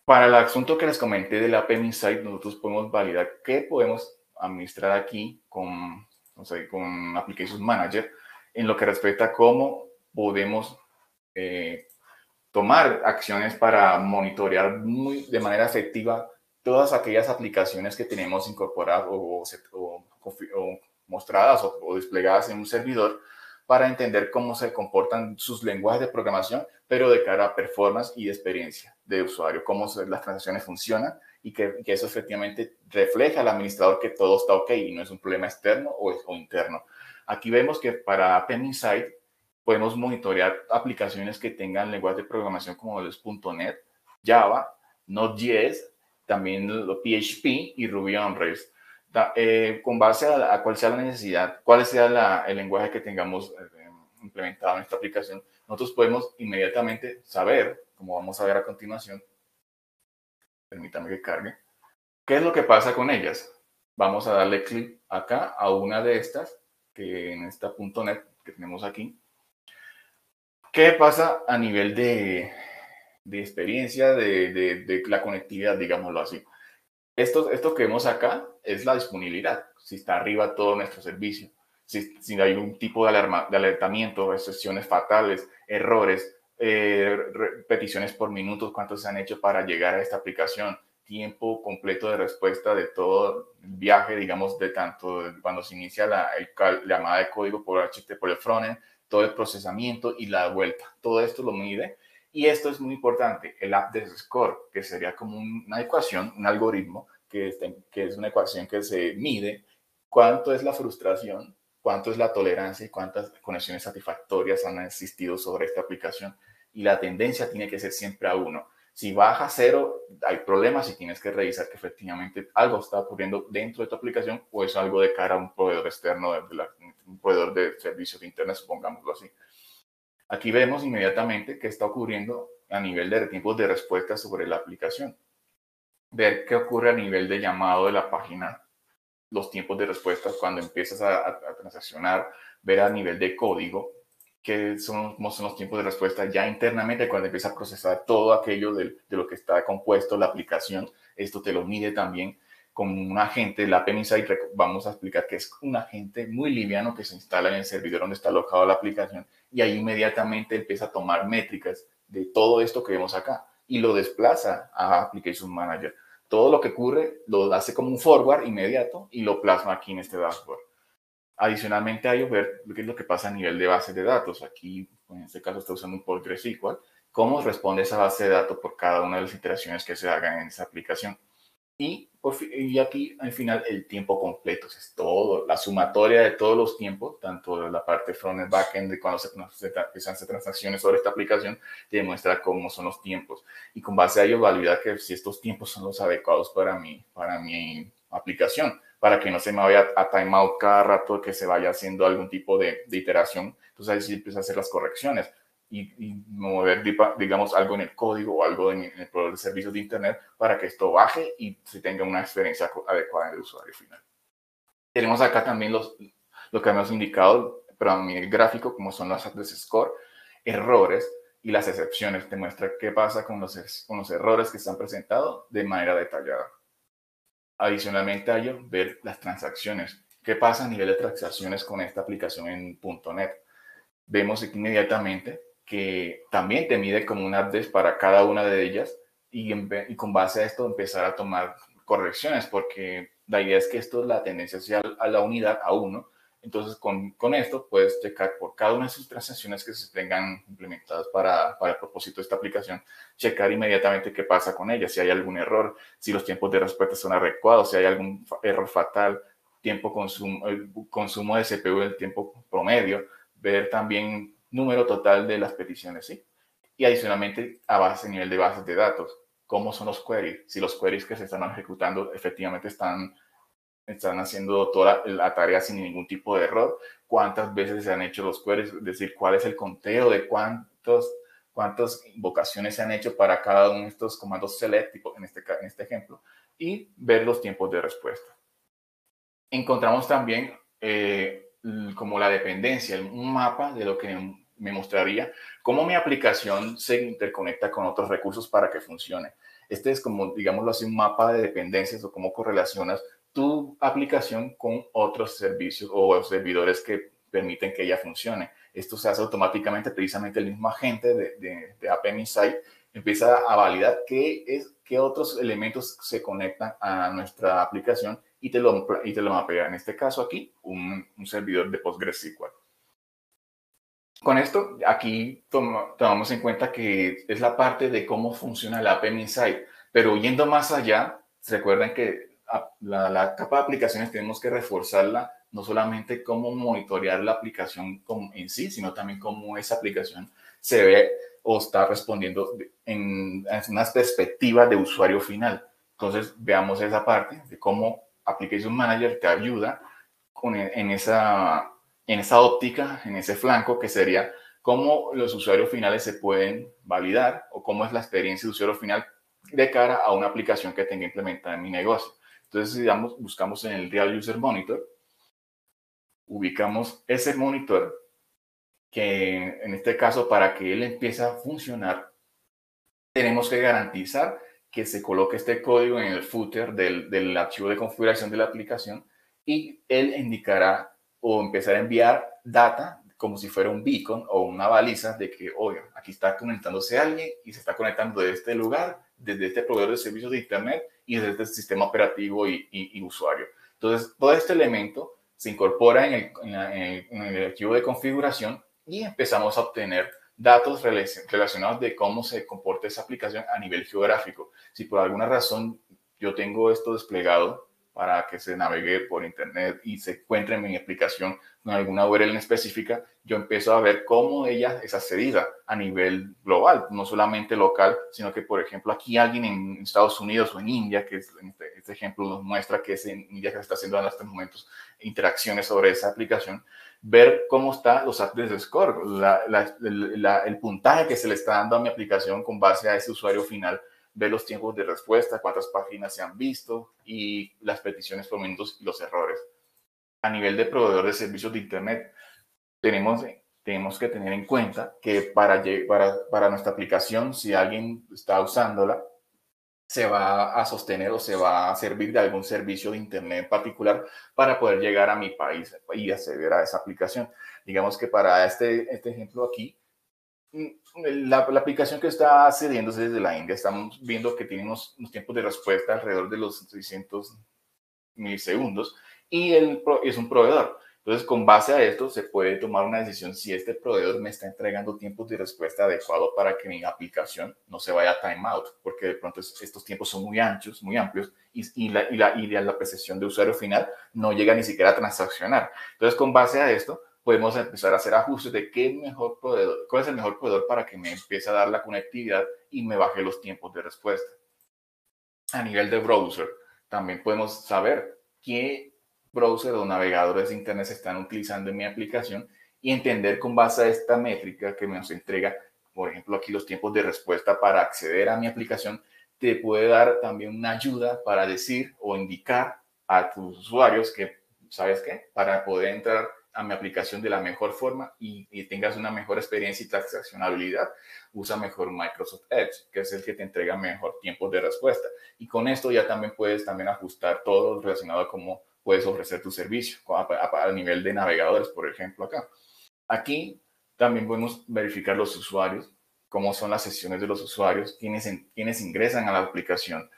Para el asunto que les comenté del APM Insight, nosotros podemos validar qué podemos administrar aquí con Application Manager en lo que respecta a cómo podemos tomar acciones para monitorear de manera efectiva todas aquellas aplicaciones que tenemos incorporadas o mostradas o desplegadas en un servidor para entender cómo se comportan sus lenguajes de programación, pero de cara a performance y experiencia de usuario, cómo las transacciones funcionan y que eso efectivamente refleja al administrador que todo está ok y no es un problema externo o interno. Aquí vemos que para App Insight podemos monitorear aplicaciones que tengan lenguajes de programación como los .NET, Java, Node.js, también PHP y Ruby on Rails. Con base a cuál sea la necesidad, cuál sea el lenguaje que tengamos implementado en esta aplicación, nosotros podemos inmediatamente saber, como vamos a ver a continuación, permítame que cargue, qué es lo que pasa con ellas. Vamos a darle clic acá a una de estas, que en esta .NET que tenemos aquí. ¿Qué pasa a nivel de experiencia, de la conectividad, digámoslo así? Esto que vemos acá es la disponibilidad, si está arriba todo nuestro servicio, si hay un tipo de alertamiento, excepciones fatales, errores, peticiones por minutos, cuántos se han hecho para llegar a esta aplicación, tiempo completo de respuesta de todo el viaje, digamos, de tanto cuando se inicia la llamada de código por HTTP por el frontend, todo el procesamiento y la vuelta. Todo esto lo mide. Y esto es muy importante, el Appdesk Score, que sería como una ecuación, un algoritmo, que es una ecuación que se mide cuánto es la frustración, cuánto es la tolerancia y cuántas conexiones satisfactorias han existido sobre esta aplicación. Y la tendencia tiene que ser siempre a 1. Si baja a 0, hay problemas y tienes que revisar que efectivamente algo está ocurriendo dentro de tu aplicación o es algo de cara a un proveedor externo, un proveedor de servicios de Internet, supongámoslo así. Aquí vemos inmediatamente qué está ocurriendo a nivel de tiempos de respuesta sobre la aplicación. Ver qué ocurre a nivel de llamado de la página, los tiempos de respuesta cuando empiezas a transaccionar, ver a nivel de código cómo son los tiempos de respuesta ya internamente cuando empieza a procesar todo aquello de lo que está compuesto la aplicación. Esto te lo mide también con un agente, la App Insight. Vamos a explicar que es un agente muy liviano que se instala en el servidor donde está alojado la aplicación y ahí inmediatamente empieza a tomar métricas de todo esto que vemos acá y lo desplaza a Application Manager. Todo lo que ocurre lo hace como un forward inmediato y lo plasma aquí en este dashboard. Adicionalmente a ello, ver qué es lo que pasa a nivel de bases de datos. Aquí, en este caso, está usando un PostgreSQL. ¿Cómo responde esa base de datos por cada una de las iteraciones que se hagan en esa aplicación? Y aquí, al final, el tiempo completo. Es todo, la sumatoria de todos los tiempos, tanto de la parte front-end, back-end, de cuando se hacer transacciones sobre esta aplicación, demuestra cómo son los tiempos. Y con base a ello, validar que si estos tiempos son los adecuados para mi aplicación, para que no se me vaya a timeout cada rato, que se vaya haciendo algún tipo de iteración. Entonces ahí sí empieza a hacer las correcciones y mover, digamos, algo en el código o algo en el proveedor de servicios de Internet para que esto baje y se tenga una experiencia adecuada en el usuario final. Tenemos acá también lo que hemos indicado, pero a nivel gráfico, como son las Appdesk Score, errores y las excepciones. Te muestra qué pasa con los errores que están presentados de manera detallada. Adicionalmente a ello, ver las transacciones. ¿Qué pasa a nivel de transacciones con esta aplicación en .NET? Vemos aquí inmediatamente que también te mide como un Appdesk para cada una de ellas y con base a esto empezar a tomar correcciones, porque la idea es que esto, la tendencia sea a la unidad, a 1. Entonces, con esto puedes checar por cada una de sus transacciones que se tengan implementadas para el propósito de esta aplicación, checar inmediatamente qué pasa con ellas, si hay algún error, si los tiempos de respuesta son adecuados, si hay algún error fatal, consumo de CPU, el tiempo promedio, ver también número total de las peticiones, ¿sí? Y adicionalmente a nivel de bases de datos, cómo son los queries, si los queries que se están ejecutando efectivamente están haciendo toda la tarea sin ningún tipo de error, cuántas veces se han hecho los queries, es decir, cuál es el conteo de cuántas invocaciones se han hecho para cada uno de estos comandos select, tipo en este ejemplo, y ver los tiempos de respuesta. Encontramos también como la dependencia, un mapa de lo que me mostraría cómo mi aplicación se interconecta con otros recursos para que funcione. Este es como, digámoslo así, un mapa de dependencias o cómo correlacionas tu aplicación con otros servicios o servidores que permiten que ella funcione. Esto se hace automáticamente, precisamente el mismo agente de App Insight empieza a validar qué otros elementos se conectan a nuestra aplicación y te lo mapea, en este caso aquí, un servidor de PostgreSQL. Con esto, aquí tomamos en cuenta que es la parte de cómo funciona la APM Insight, pero yendo más allá, recuerden que la capa de aplicaciones tenemos que reforzarla, no solamente cómo monitorear la aplicación en sí, sino también cómo esa aplicación se ve o está respondiendo en una perspectiva de usuario final. Entonces, veamos esa parte de cómo Application Manager te ayuda en esa óptica, en ese flanco, que sería cómo los usuarios finales se pueden validar o cómo es la experiencia de usuario final de cara a una aplicación que tenga implementada en mi negocio. Entonces, digamos, buscamos en el Real User Monitor, ubicamos ese monitor que en este caso, para que él empiece a funcionar, tenemos que garantizar que se coloque este código en el footer del archivo de configuración de la aplicación y él indicará o empezará a enviar data como si fuera un beacon o una baliza de que, oiga, aquí está conectándose alguien y se está conectando de este lugar, desde este proveedor de servicios de Internet y desde este sistema operativo y usuario. Entonces, todo este elemento se incorpora en el archivo de configuración y empezamos a obtener datos relacionados de cómo se comporta esa aplicación a nivel geográfico. Si por alguna razón yo tengo esto desplegado para que se navegue por internet y se encuentre en mi aplicación con alguna URL en específica, yo empiezo a ver cómo ella es accedida a nivel global, no solamente local, sino que, por ejemplo, aquí alguien en Estados Unidos o en India, que es, este ejemplo nos muestra que es en India que se está haciendo en estos momentos interacciones sobre esa aplicación, ver cómo están los address score, el puntaje que se le está dando a mi aplicación con base a ese usuario final, ver los tiempos de respuesta, cuántas páginas se han visto y las peticiones por minutos y los errores. A nivel de proveedor de servicios de Internet, tenemos que tener en cuenta que para nuestra aplicación, si alguien está usándola, se va a sostener o se va a servir de algún servicio de Internet en particular para poder llegar a mi país y acceder a esa aplicación. Digamos que para este ejemplo aquí, la aplicación que está accediéndose desde la India, estamos viendo que tiene unos tiempos de respuesta alrededor de los 600 milisegundos y es un proveedor. Entonces, con base a esto, se puede tomar una decisión si este proveedor me está entregando tiempos de respuesta adecuados para que mi aplicación no se vaya a timeout, porque de pronto estos tiempos son muy anchos, muy amplios, y la percepción de usuario final no llega ni siquiera a transaccionar. Entonces, con base a esto, podemos empezar a hacer ajustes de cuál es el mejor proveedor para que me empiece a dar la conectividad y me baje los tiempos de respuesta. A nivel de browser, también podemos saber qué browser o navegadores de Internet se están utilizando en mi aplicación y entender con base a esta métrica que nos entrega, por ejemplo, aquí los tiempos de respuesta para acceder a mi aplicación, te puede dar también una ayuda para decir o indicar a tus usuarios que, ¿sabes qué? Para poder entrar a mi aplicación de la mejor forma y tengas una mejor experiencia y transaccionabilidad, usa mejor Microsoft Edge, que es el que te entrega mejor tiempos de respuesta. Y con esto ya también puedes ajustar todo lo relacionado a cómo puedes ofrecer tu servicio a nivel de navegadores, por ejemplo, acá. Aquí también podemos verificar los usuarios, cómo son las sesiones de los usuarios, quiénes ingresan a la aplicación,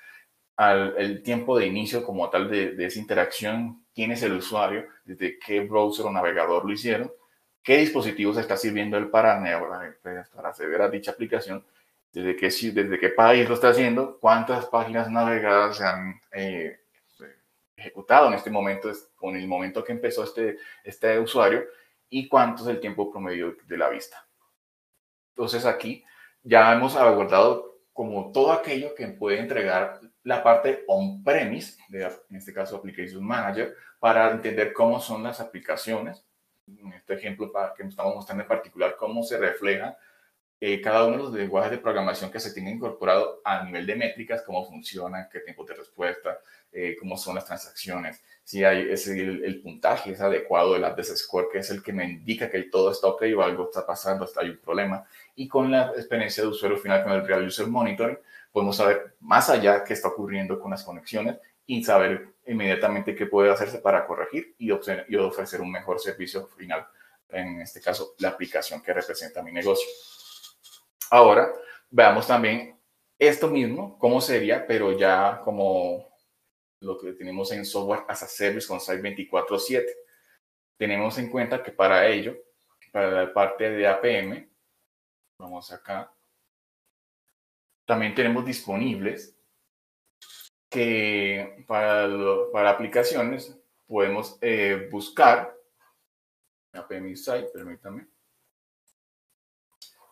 el tiempo de inicio como tal de esa interacción, quién es el usuario, desde qué browser o navegador lo hicieron, qué dispositivos está sirviendo él para acceder a dicha aplicación, desde qué país lo está haciendo, cuántas páginas navegadas se han ejecutado en este momento, con el momento que empezó este usuario, y cuánto es el tiempo promedio de la vista. Entonces aquí ya hemos abordado como todo aquello que puede entregar la parte on-premise, en este caso Application Manager, para entender cómo son las aplicaciones. En este ejemplo que nos estamos mostrando en particular, cómo se refleja cada uno de los lenguajes de programación que se tienen incorporado a nivel de métricas, cómo funcionan, qué tiempo de respuesta, cómo son las transacciones, si el puntaje es adecuado, el address score, que es el que me indica que todo está ok o algo está pasando, hasta hay un problema. Y con la experiencia de usuario final, con el Real User Monitoring, podemos saber más allá qué está ocurriendo con las conexiones y saber inmediatamente qué puede hacerse para corregir y ofrecer un mejor servicio final, en este caso, la aplicación que representa mi negocio. Ahora, veamos también esto mismo, cómo sería, pero ya como lo que tenemos en Software as a Service con Site 24/7. Tenemos en cuenta que para ello, para la parte de APM, vamos acá, también tenemos disponibles que para aplicaciones podemos buscar APM Site, permítame,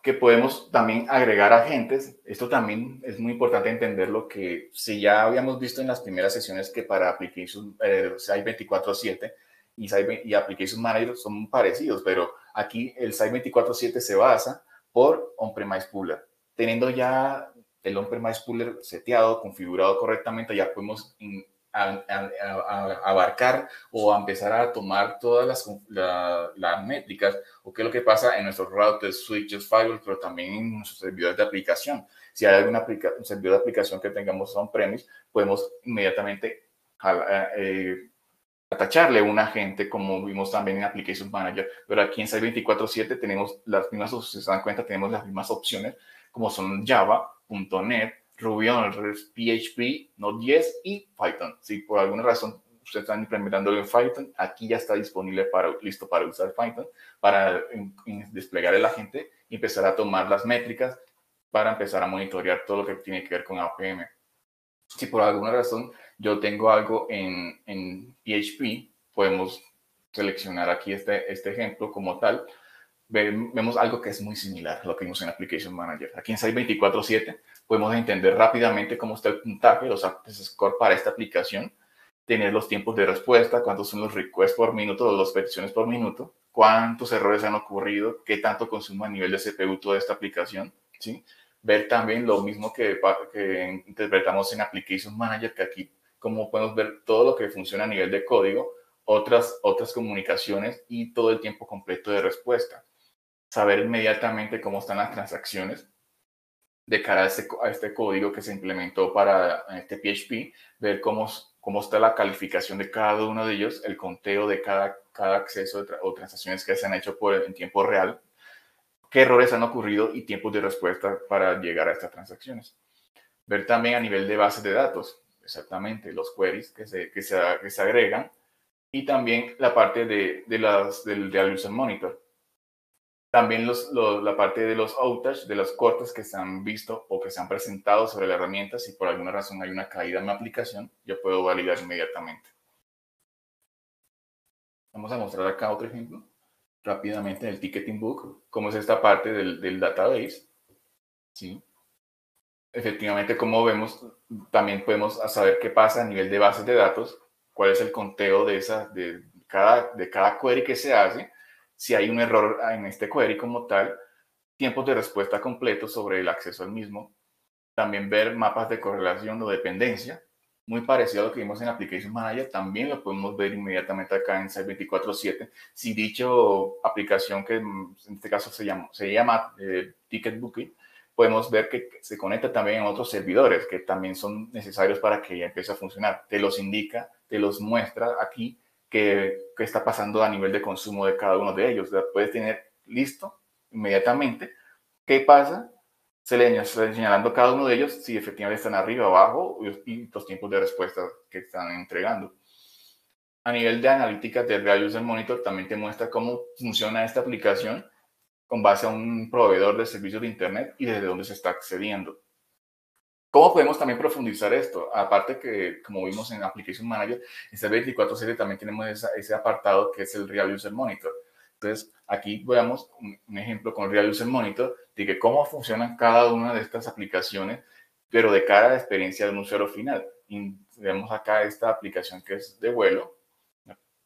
que podemos también agregar agentes. Esto también es muy importante entenderlo, que si ya habíamos visto en las primeras sesiones que para Application Site 24/7 y Application Manager son parecidos, pero aquí el Site 24/7 se basa por On-Premise Puller. Teniendo ya el On-Premise Puller seteado, configurado correctamente, ya podemos abarcar o a empezar a tomar todas las métricas o qué es lo que pasa en nuestros routers, switches, firewalls, pero también en nuestros servidores de aplicación. Si hay algún servidor de aplicación que tengamos on-premise, podemos inmediatamente atacharle un agente, como vimos también en Application Manager, pero aquí en Site 24/7 tenemos las mismas, si se dan cuenta, tenemos las mismas opciones, como son Java, .NET, Ruby on Rails, PHP, Node.js y Python. Si por alguna razón ustedes están implementando en Python, aquí ya está disponible listo para usar Python, para desplegar el agente y empezar a tomar las métricas para empezar a monitorear todo lo que tiene que ver con APM. Si por alguna razón yo tengo algo en PHP, podemos seleccionar aquí este ejemplo como tal. Vemos algo que es muy similar a lo que vimos en Application Manager. Aquí en Site 24/7 podemos entender rápidamente cómo está el puntaje, los access score para esta aplicación, tener los tiempos de respuesta, cuántos son los requests por minuto o las peticiones por minuto, cuántos errores han ocurrido, qué tanto consume a nivel de CPU toda esta aplicación, ¿sí? Ver también lo mismo que interpretamos en Application Manager, que aquí como podemos ver todo lo que funciona a nivel de código, otras comunicaciones y todo el tiempo completo de respuesta. Saber inmediatamente cómo están las transacciones de cara a este código que se implementó para este PHP, ver cómo está la calificación de cada uno de ellos, el conteo de cada acceso o transacciones que se han hecho en tiempo real, qué errores han ocurrido y tiempos de respuesta para llegar a estas transacciones. Ver también a nivel de bases de datos, exactamente, los queries que se agregan y también la parte del User Monitor. También la parte de los outages, de los cortes que se han visto o que se han presentado sobre la herramienta. Si por alguna razón hay una caída en mi aplicación, yo puedo validar inmediatamente. Vamos a mostrar acá otro ejemplo rápidamente del Ticketing Book, cómo es esta parte del database. ¿Sí? Efectivamente, como vemos, también podemos saber qué pasa a nivel de bases de datos, cuál es el conteo de cada query que se hace, si hay un error en este query como tal, tiempos de respuesta completos sobre el acceso al mismo, también ver mapas de correlación o dependencia, muy parecido a lo que vimos en Application Manager, también lo podemos ver inmediatamente acá en Site 24/7. Si dicho aplicación, que en este caso se llama Ticket Booking, podemos ver que se conecta también a otros servidores que también son necesarios para que ya empiece a funcionar. Te los indica, te los muestra aquí qué está pasando a nivel de consumo de cada uno de ellos. Puedes tener listo inmediatamente qué pasa, señalando cada uno de ellos si efectivamente están arriba, abajo y los tiempos de respuesta que están entregando. A nivel de analítica de Real User Monitor también te muestra cómo funciona esta aplicación con base a un proveedor de servicios de Internet y desde dónde se está accediendo. ¿Cómo podemos también profundizar esto? Aparte que, como vimos en Application Manager, en Site 24/7 también tenemos ese apartado que es el Real User Monitor. Entonces, aquí veamos un ejemplo con Real User Monitor de que cómo funcionan cada una de estas aplicaciones, pero de cara a la experiencia de un usuario final. Y vemos acá esta aplicación que es de vuelo.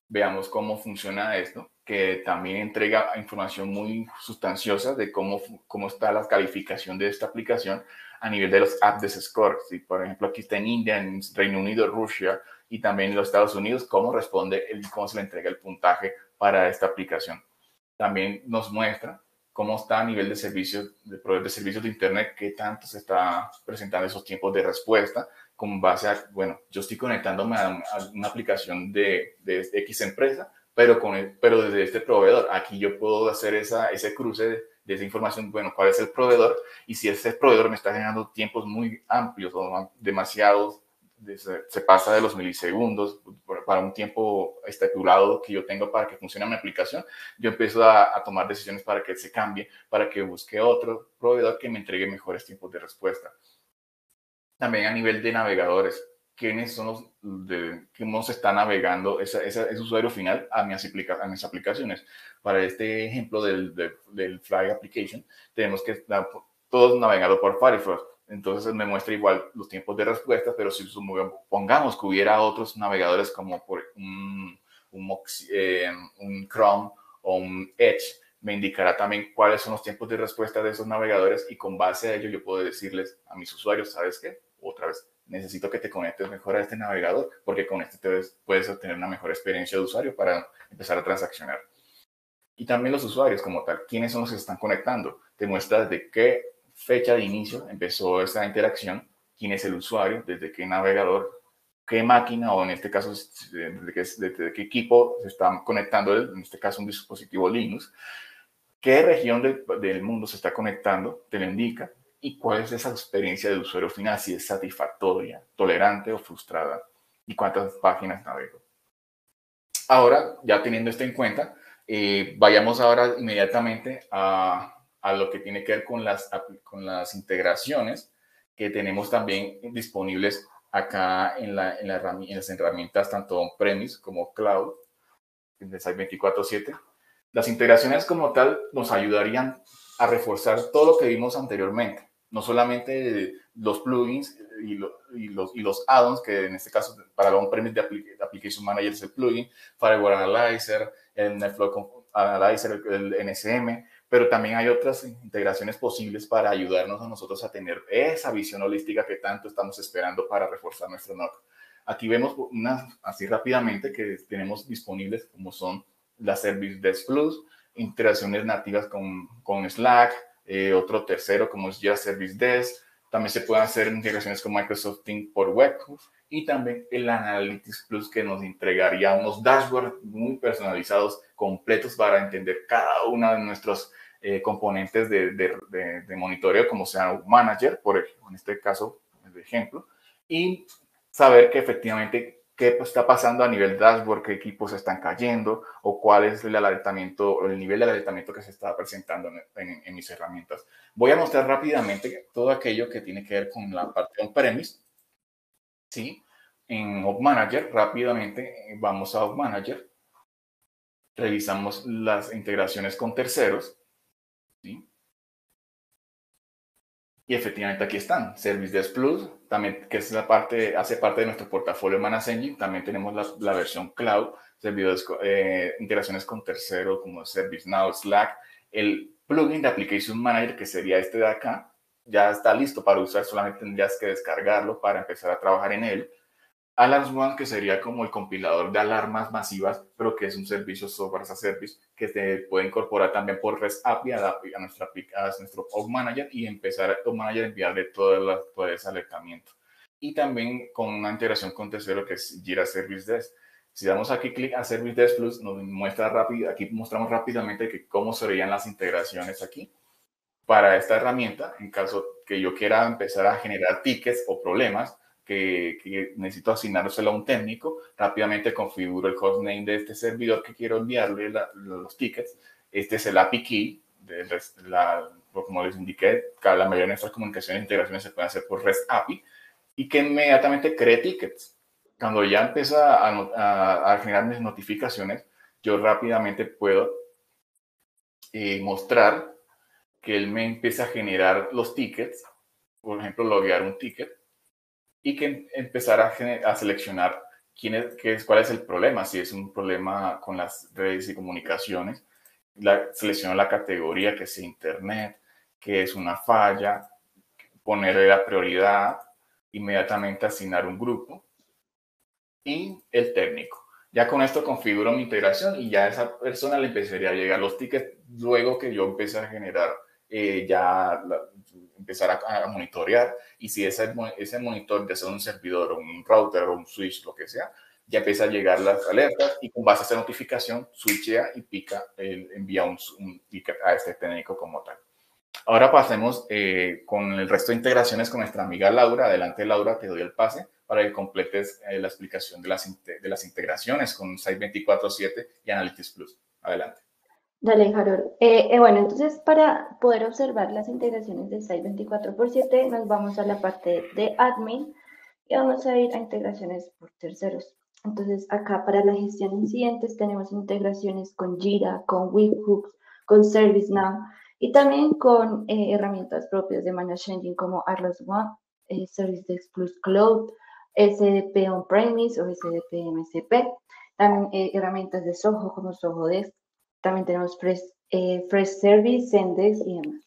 Veamos cómo funciona esto, que también entrega información muy sustanciosa de cómo está la calificación de esta aplicación a nivel de los Address Score. Si, por ejemplo, aquí está en India, en Reino Unido, Rusia y también en los Estados Unidos, cómo responde y cómo se le entrega el puntaje para esta aplicación. También nos muestra cómo está a nivel de servicios, de proveedor de servicios de Internet, qué tanto se está presentando esos tiempos de respuesta, con base a, bueno, yo estoy conectándome a una aplicación de X empresa, pero desde este proveedor. Aquí yo puedo hacer ese cruce de esa información, bueno, cuál es el proveedor y si ese proveedor me está generando tiempos muy amplios o demasiados se pasa de los milisegundos para un tiempo estipulado que yo tengo para que funcione mi aplicación, yo empiezo a tomar decisiones para que se cambie, para que busque otro proveedor que me entregue mejores tiempos de respuesta. También a nivel de navegadores, quiénes son los cómo se está navegando ese usuario final a mis aplicaciones. Para este ejemplo del Fly Application, tenemos que estar todos navegando por Firefox. Entonces me muestra igual los tiempos de respuesta, pero si pongamos que hubiera otros navegadores como por un Chrome o un Edge, me indicará también cuáles son los tiempos de respuesta de esos navegadores y con base a ello yo puedo decirles a mis usuarios, ¿sabes qué? Otra vez, necesito que te conectes mejor a este navegador porque con este puedes obtener una mejor experiencia de usuario para empezar a transaccionar. Y también los usuarios como tal, ¿quiénes son los que se están conectando? Te muestra desde qué fecha de inicio empezó esta interacción, quién es el usuario, desde qué navegador, qué máquina o en este caso desde qué equipo se está conectando, en este caso un dispositivo Linux, qué región del mundo se está conectando, te lo indica, y cuál es esa experiencia de usuario final, si es satisfactoria, tolerante o frustrada, y cuántas páginas navego. Ahora, ya teniendo esto en cuenta, vayamos ahora inmediatamente a lo que tiene que ver con las integraciones que tenemos también disponibles acá en las herramientas tanto on-premise como cloud, en Site 24/7. Las integraciones como tal nos ayudarían a reforzar todo lo que vimos anteriormente, no solamente los plugins y los add-ons, que en este caso para el on-premise de Application Manager es el plugin, Firewall Analyzer, el NetFlow Analyzer, el NSM, pero también hay otras integraciones posibles para ayudarnos a nosotros a tener esa visión holística que tanto estamos esperando para reforzar nuestro NOC. Aquí vemos unas así rápidamente que tenemos disponibles, como son la Service Desk Plus, integraciones nativas con Slack, otro tercero como es Jira Service Desk. También se pueden hacer integraciones con Microsoft Teams por webhooks y también el Analytics Plus que nos entregaría unos dashboards muy personalizados, completos para entender cada uno de nuestros componentes de monitoreo, como sea un manager, por ejemplo, en este caso, de ejemplo, y saber que efectivamente qué está pasando a nivel dashboard, qué equipos están cayendo o cuál es el alertamiento o el nivel de alertamiento que se está presentando en mis herramientas. Voy a mostrar rápidamente todo aquello que tiene que ver con la parte on-premise. ¿Sí? En App Manager, rápidamente vamos a App Manager, revisamos las integraciones con terceros, ¿sí? Y efectivamente aquí están, Service Desk Plus, también que es hace parte de nuestro portafolio Manage Engine. También tenemos la versión cloud, servidores, integraciones con terceros como ServiceNow, Slack, el plugin de Application Manager, que sería este de acá, ya está listo para usar, solamente tendrías que descargarlo para empezar a trabajar en él. Alarms One, que sería como el compilador de alarmas masivas, pero que es un servicio software as a service que se puede incorporar también por REST API a nuestro App Manager y empezar a App Manager a enviarle todo ese alertamiento. Y también con una integración con tercero que es Jira Service Desk. Si damos aquí clic a Service Desk Plus, nos muestra rápido, aquí mostramos rápidamente cómo serían las integraciones aquí para esta herramienta, en caso que yo quiera empezar a generar tickets o problemas que necesito asignárselo a un técnico, rápidamente configuro el hostname de este servidor que quiero enviarle los tickets. Este es el API key, como les indiqué, la mayoría de nuestras comunicaciones e integraciones se pueden hacer por REST API y que inmediatamente cree tickets. Cuando ya empieza a generar mis notificaciones, yo rápidamente puedo mostrar que él me empieza a generar los tickets, por ejemplo, loguear un ticket, y que empezar a seleccionar cuál es el problema. Si es un problema con las redes y comunicaciones, selecciono la categoría que es Internet, que es una falla, ponerle la prioridad, inmediatamente asignar un grupo y el técnico. Ya con esto configuro mi integración y ya a esa persona le empezaría a llegar los tickets luego que yo empecé a generar empezar a monitorear, y si ese monitor de ser un servidor o un router o un switch, lo que sea, ya empieza a llegar las alertas y con base a esa notificación switchea y envía un ticket a este técnico como tal. Ahora pasemos con el resto de integraciones con nuestra amiga Laura. Adelante, Laura, te doy el pase para que completes la explicación de las integraciones con Site 24/7 y Analytics Plus. Adelante. Dale, Harold. Bueno, entonces para poder observar las integraciones de Site 24/7 nos vamos a la parte de Admin y vamos a ir a integraciones por terceros. Entonces acá para la gestión de incidentes tenemos integraciones con Jira, con Webhooks, con ServiceNow y también con herramientas propias de Managed Engine como Atlas One, Service Desk Plus Cloud, SDP On-Premise o SDP MCP. También herramientas de Soho como Soho Desk. También tenemos Fresh Service, Zendesk y demás.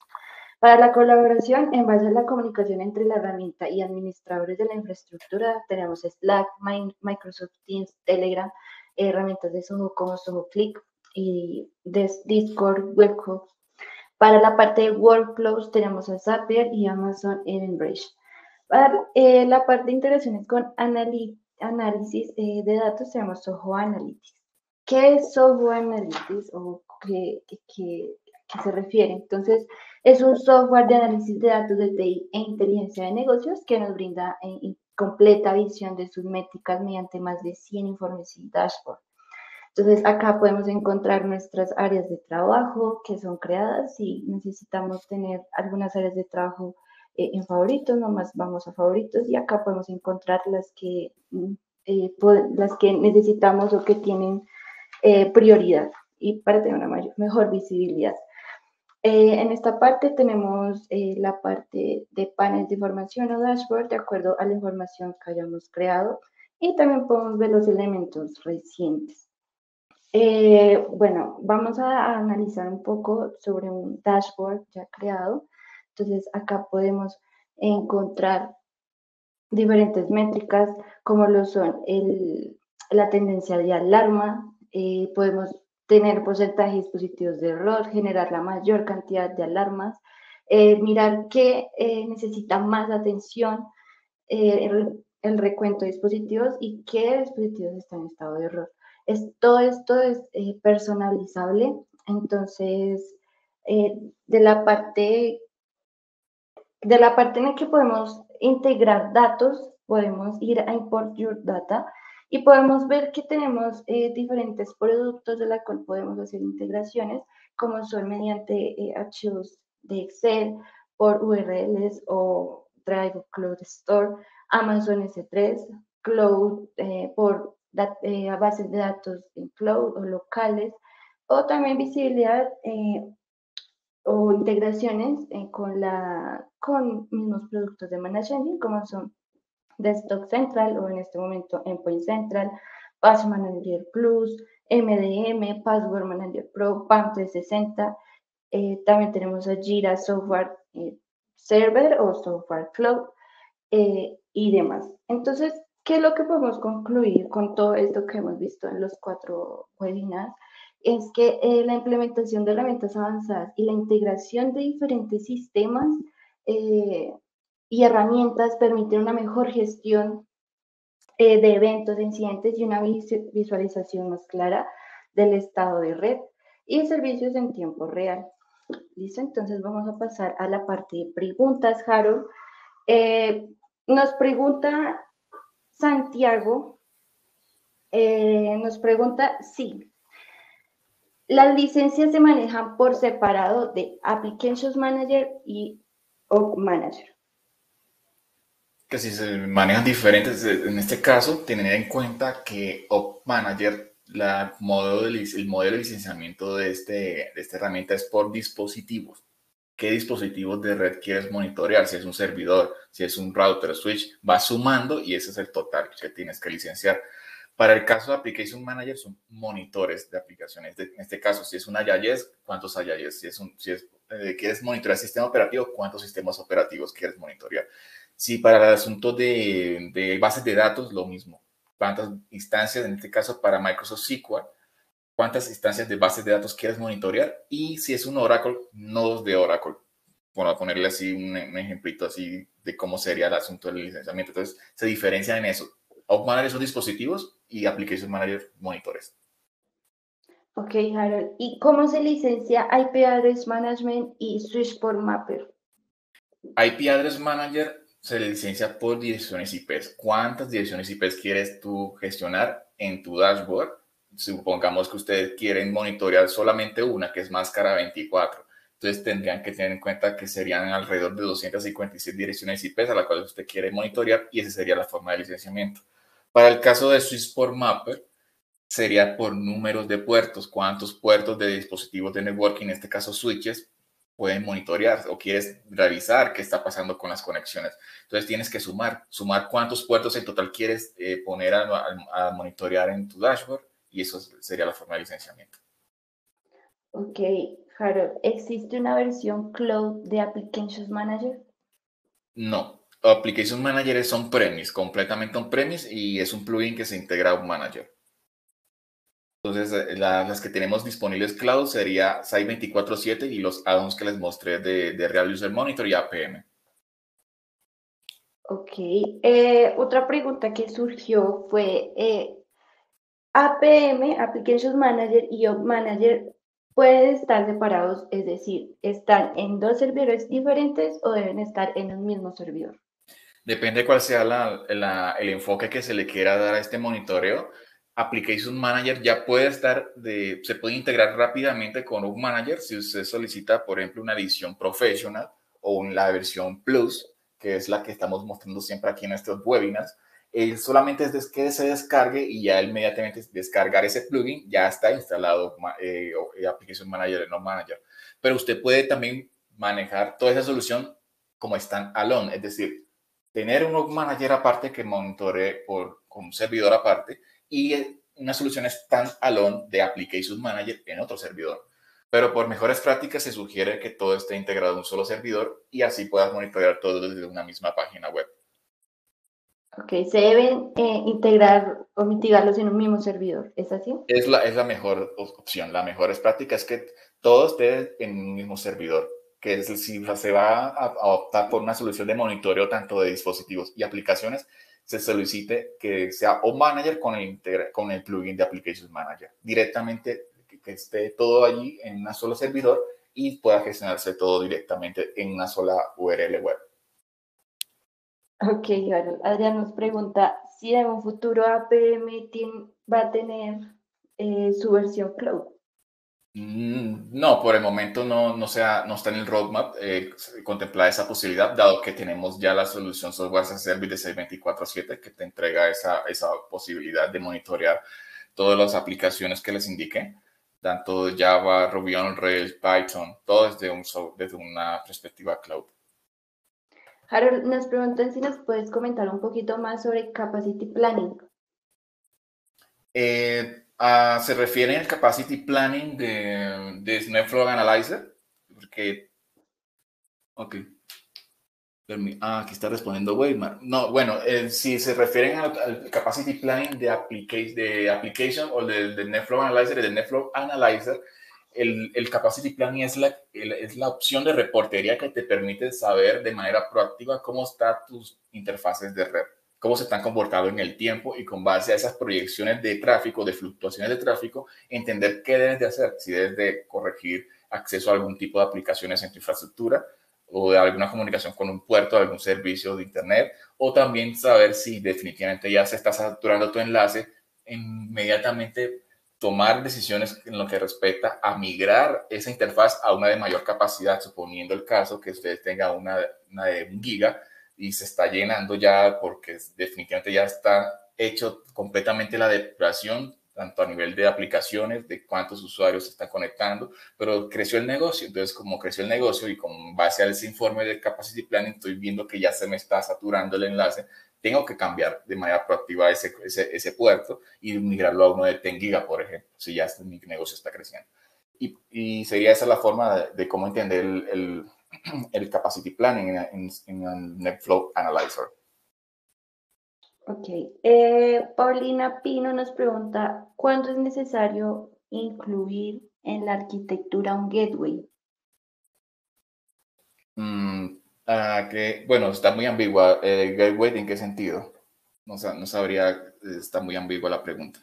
Para la colaboración, en base a la comunicación entre la herramienta y administradores de la infraestructura, tenemos Slack, Microsoft Teams, Telegram, herramientas de Soho como Soho Click y Discord, Webhooks. Para la parte de workflows, tenemos a Zapier y Amazon Eventbridge. Para la parte de integraciones con análisis de datos, tenemos Soho Analytics. ¿Qué es Soho Analytics o qué se refiere? Entonces, es un software de análisis de datos de TI e inteligencia de negocios que nos brinda completa visión de sus métricas mediante más de 100 informes y dashboards. Entonces, acá podemos encontrar nuestras áreas de trabajo que son creadas. Si necesitamos tener algunas áreas de trabajo en favoritos, nomás vamos a favoritos y acá podemos encontrar las que necesitamos o que tienen prioridad y para tener una mejor visibilidad. En esta parte tenemos la parte de paneles de información o dashboard de acuerdo a la información que hayamos creado y también podemos ver los elementos recientes. Bueno, vamos a analizar un poco sobre un dashboard ya creado. Entonces acá podemos encontrar diferentes métricas como lo son la tendencia de alarma, podemos tener porcentajes positivos de error, generar la mayor cantidad de alarmas, mirar qué necesita más atención, el recuento de dispositivos y qué dispositivos están en estado de error. Todo esto es personalizable, entonces de la parte en la que podemos integrar datos, podemos ir a Import Your Data y podemos ver que tenemos diferentes productos de la cual podemos hacer integraciones, como son mediante archivos de Excel, por URLs o Drive o Cloud Store, Amazon S3, Cloud por bases de datos en Cloud o locales, o también visibilidad o integraciones con mismos productos de Managed Engine, como son Desktop Central o en este momento Endpoint Central, Patch Manager Plus, MDM, Password Manager Pro, PAM 360. También tenemos a Jira Software Server o Software Cloud y demás. Entonces, ¿qué es lo que podemos concluir con todo esto que hemos visto en los 4 webinars? Es que la implementación de herramientas avanzadas y la integración de diferentes sistemas y herramientas permiten una mejor gestión de eventos, de incidentes y una visualización más clara del estado de red y servicios en tiempo real. ¿Listo? Entonces vamos a pasar a la parte de preguntas, Harold. Nos pregunta Santiago, nos pregunta si las licencias se manejan por separado de Applications Manager y Op Manager. Que si se manejan diferentes, en este caso, tener en cuenta que Op Manager, el modelo de licenciamiento de esta herramienta es por dispositivos. ¿Qué dispositivos de red quieres monitorear? Si es un servidor, si es un router, switch, va sumando y ese es el total que tienes que licenciar. Para el caso de Application Manager son monitores de aplicaciones. En este caso, si es un IIS, ¿cuántos IIS? Quieres monitorear sistema operativo, ¿cuántos sistemas operativos quieres monitorear? Si para el asunto de bases de datos, lo mismo. ¿Cuántas instancias, en este caso para Microsoft SQL, cuántas instancias de bases de datos quieres monitorear? Y si es un Oracle, nodos de Oracle. Bueno, a ponerle así un ejemplito así de cómo sería el asunto del licenciamiento. Entonces, se diferencian en eso. Op Manager son dispositivos y Application Manager monitores. Ok, Harold. ¿Y cómo se licencia IP Address Management y Switchport Mapper? IP Address Manager se licencia por direcciones IPs. ¿Cuántas direcciones IPs quieres tú gestionar en tu dashboard? Supongamos que ustedes quieren monitorear solamente una, que es Máscara 24. Entonces tendrían que tener en cuenta que serían alrededor de 256 direcciones IPs a las cuales usted quiere monitorear y esa sería la forma de licenciamiento. Para el caso de Swissport Mapper, sería por números de puertos, cuántos puertos de dispositivos de networking, en este caso switches, pueden monitorear o quieres revisar qué está pasando con las conexiones. Entonces tienes que sumar cuántos puertos en total quieres poner a monitorear en tu dashboard y eso sería la forma de licenciamiento. Ok, Harold, ¿existe una versión cloud de Applications Manager? No, Application Manager es on-premise, completamente on-premise y es un plugin que se integra a un manager. Entonces, las que tenemos disponibles cloud sería Site 24/7 y los add-ons que les mostré de Real User Monitor y APM. Ok, otra pregunta que surgió fue, APM, Applications Manager y Op Manager pueden estar separados, es decir, ¿están en dos servidores diferentes o deben estar en un mismo servidor? Depende cuál sea el enfoque que se le quiera dar a este monitoreo. Application Manager ya puede se puede integrar rápidamente con un Manager si usted solicita, por ejemplo, una edición professional o la versión Plus, que es la que estamos mostrando siempre aquí en estos webinars. Él solamente es que se descargue y ya inmediatamente descargar ese plugin ya está instalado Application Manager en Manager. Pero usted puede también manejar toda esa solución como standalone, es decir, tener un log manager aparte que monitoree con un servidor aparte y una solución standalone de Application Manager en otro servidor. Pero por mejores prácticas se sugiere que todo esté integrado en un solo servidor y así puedas monitorear todo desde una misma página web. Ok, se deben integrar o mitigarlos en un mismo servidor, ¿es así? Es la mejor opción. La mejor práctica es que todo esté en un mismo servidor. Que es, si se va a optar por una solución de monitoreo tanto de dispositivos y aplicaciones, se solicite que sea o manager con el plugin de Applications Manager. Directamente que esté todo allí en un solo servidor y pueda gestionarse todo directamente en una sola URL web. Ok, Harold. Adrián nos pregunta si en un futuro APM va a tener su versión cloud. No, por el momento no está en el roadmap contemplar esa posibilidad, dado que tenemos ya la solución Software as a Service de 624/7 que te entrega esa posibilidad de monitorear todas las aplicaciones que les indiqué, tanto Java, Ruby on Rails, Python, todo desde una perspectiva cloud. Harold, nos preguntan si nos puedes comentar un poquito más sobre Capacity Planning. ¿Se refiere al Capacity Planning de Snowflow Analyzer? Porque, ok. Aquí está respondiendo Weimar. No, bueno, si se refieren al Capacity Planning de Application o del NetFlow Analyzer, el NetFlow Analyzer, el Capacity Planning es la opción de reportería que te permite saber de manera proactiva cómo están tus interfaces de red, cómo se están comportando en el tiempo y con base a esas proyecciones de tráfico, de fluctuaciones de tráfico, entender qué debes de hacer, si debes de corregir acceso a algún tipo de aplicaciones en tu infraestructura o de alguna comunicación con un puerto de algún servicio de Internet, o también saber si definitivamente ya se está saturando tu enlace, inmediatamente tomar decisiones en lo que respecta a migrar esa interfaz a una de mayor capacidad, suponiendo el caso que ustedes tengan una de 1 giga y se está llenando ya porque definitivamente ya está hecho completamente la depuración tanto a nivel de aplicaciones, de cuántos usuarios se están conectando, pero creció el negocio. Entonces, como creció el negocio y con base a ese informe de Capacity Planning, estoy viendo que ya se me está saturando el enlace, tengo que cambiar de manera proactiva ese puerto y migrarlo a uno de 10 gigas, por ejemplo, si ya mi negocio está creciendo. Y sería esa la forma de cómo entender el Capacity Planning en el NetFlow Analyzer. Ok. Paulina Pino nos pregunta, ¿cuándo es necesario incluir en la arquitectura un gateway? Bueno, está muy ambigua. ¿Gateway en qué sentido? No sabría, está muy ambigua la pregunta.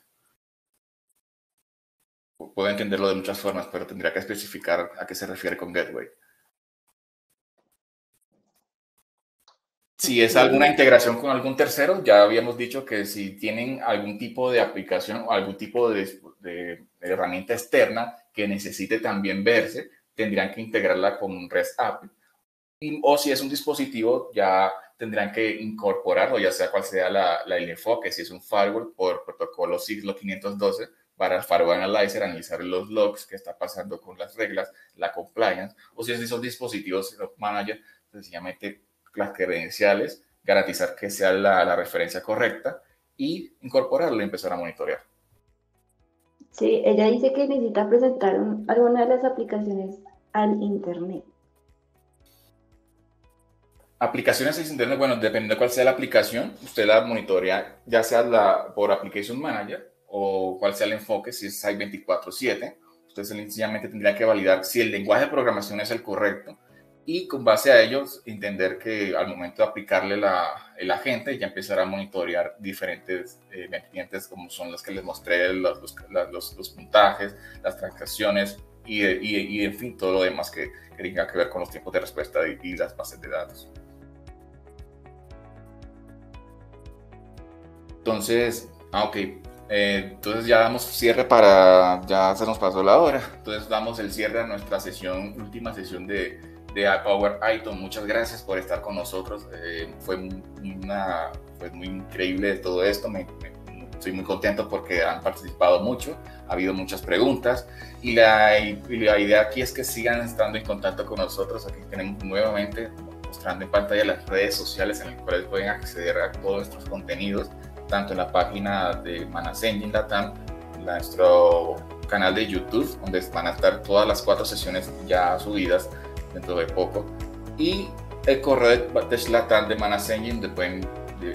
Puedo entenderlo de muchas formas, pero tendría que especificar a qué se refiere con gateway. Si es alguna integración con algún tercero, ya habíamos dicho que si tienen algún tipo de aplicación o algún tipo de herramienta externa que necesite también verse, tendrían que integrarla con un REST API. O si es un dispositivo, ya tendrán que incorporarlo, ya sea cual sea el enfoque, si es un firewall por protocolo siglo 512 para el Firewall Analyzer, analizar los logs, qué está pasando con las reglas, la compliance, o si son dispositivos Log Manager, sencillamente las credenciales, garantizar que sea la referencia correcta y incorporarlo y empezar a monitorear. Sí, ella dice que necesita presentar alguna de las aplicaciones al Internet. Aplicaciones de Internet, bueno, depende de cuál sea la aplicación, usted la monitorea ya sea por Application Manager o cuál sea el enfoque, si es Site 24/7. Usted sencillamente tendría que validar si el lenguaje de programación es el correcto y con base a ellos entender que al momento de aplicarle el agente ya empezará a monitorear diferentes vertientes como son las que les mostré, los puntajes, las transacciones y en fin, todo lo demás que tenga que ver con los tiempos de respuesta y las bases de datos. Entonces, ok, entonces ya damos cierre ya se nos pasó la hora, entonces damos el cierre a nuestra última sesión de Power Item. Muchas gracias por estar con nosotros, fue muy increíble todo esto, estoy muy contento porque han participado mucho, ha habido muchas preguntas y la idea aquí es que sigan estando en contacto con nosotros. Aquí tenemos nuevamente mostrando en pantalla las redes sociales en las cuales pueden acceder a todos nuestros contenidos, tanto en la página de Manasengine Latam, nuestro canal de YouTube, donde van a estar todas las 4 sesiones ya subidas dentro de poco, y el correo de Latam de Manasengine, donde pueden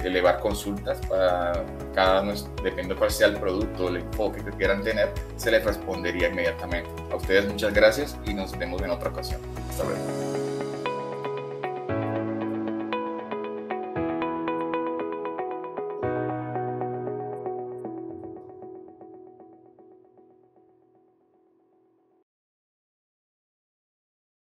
elevar consultas para depende de cuál sea el producto o el enfoque que quieran tener, se les respondería inmediatamente. A ustedes muchas gracias y nos vemos en otra ocasión. Hasta luego.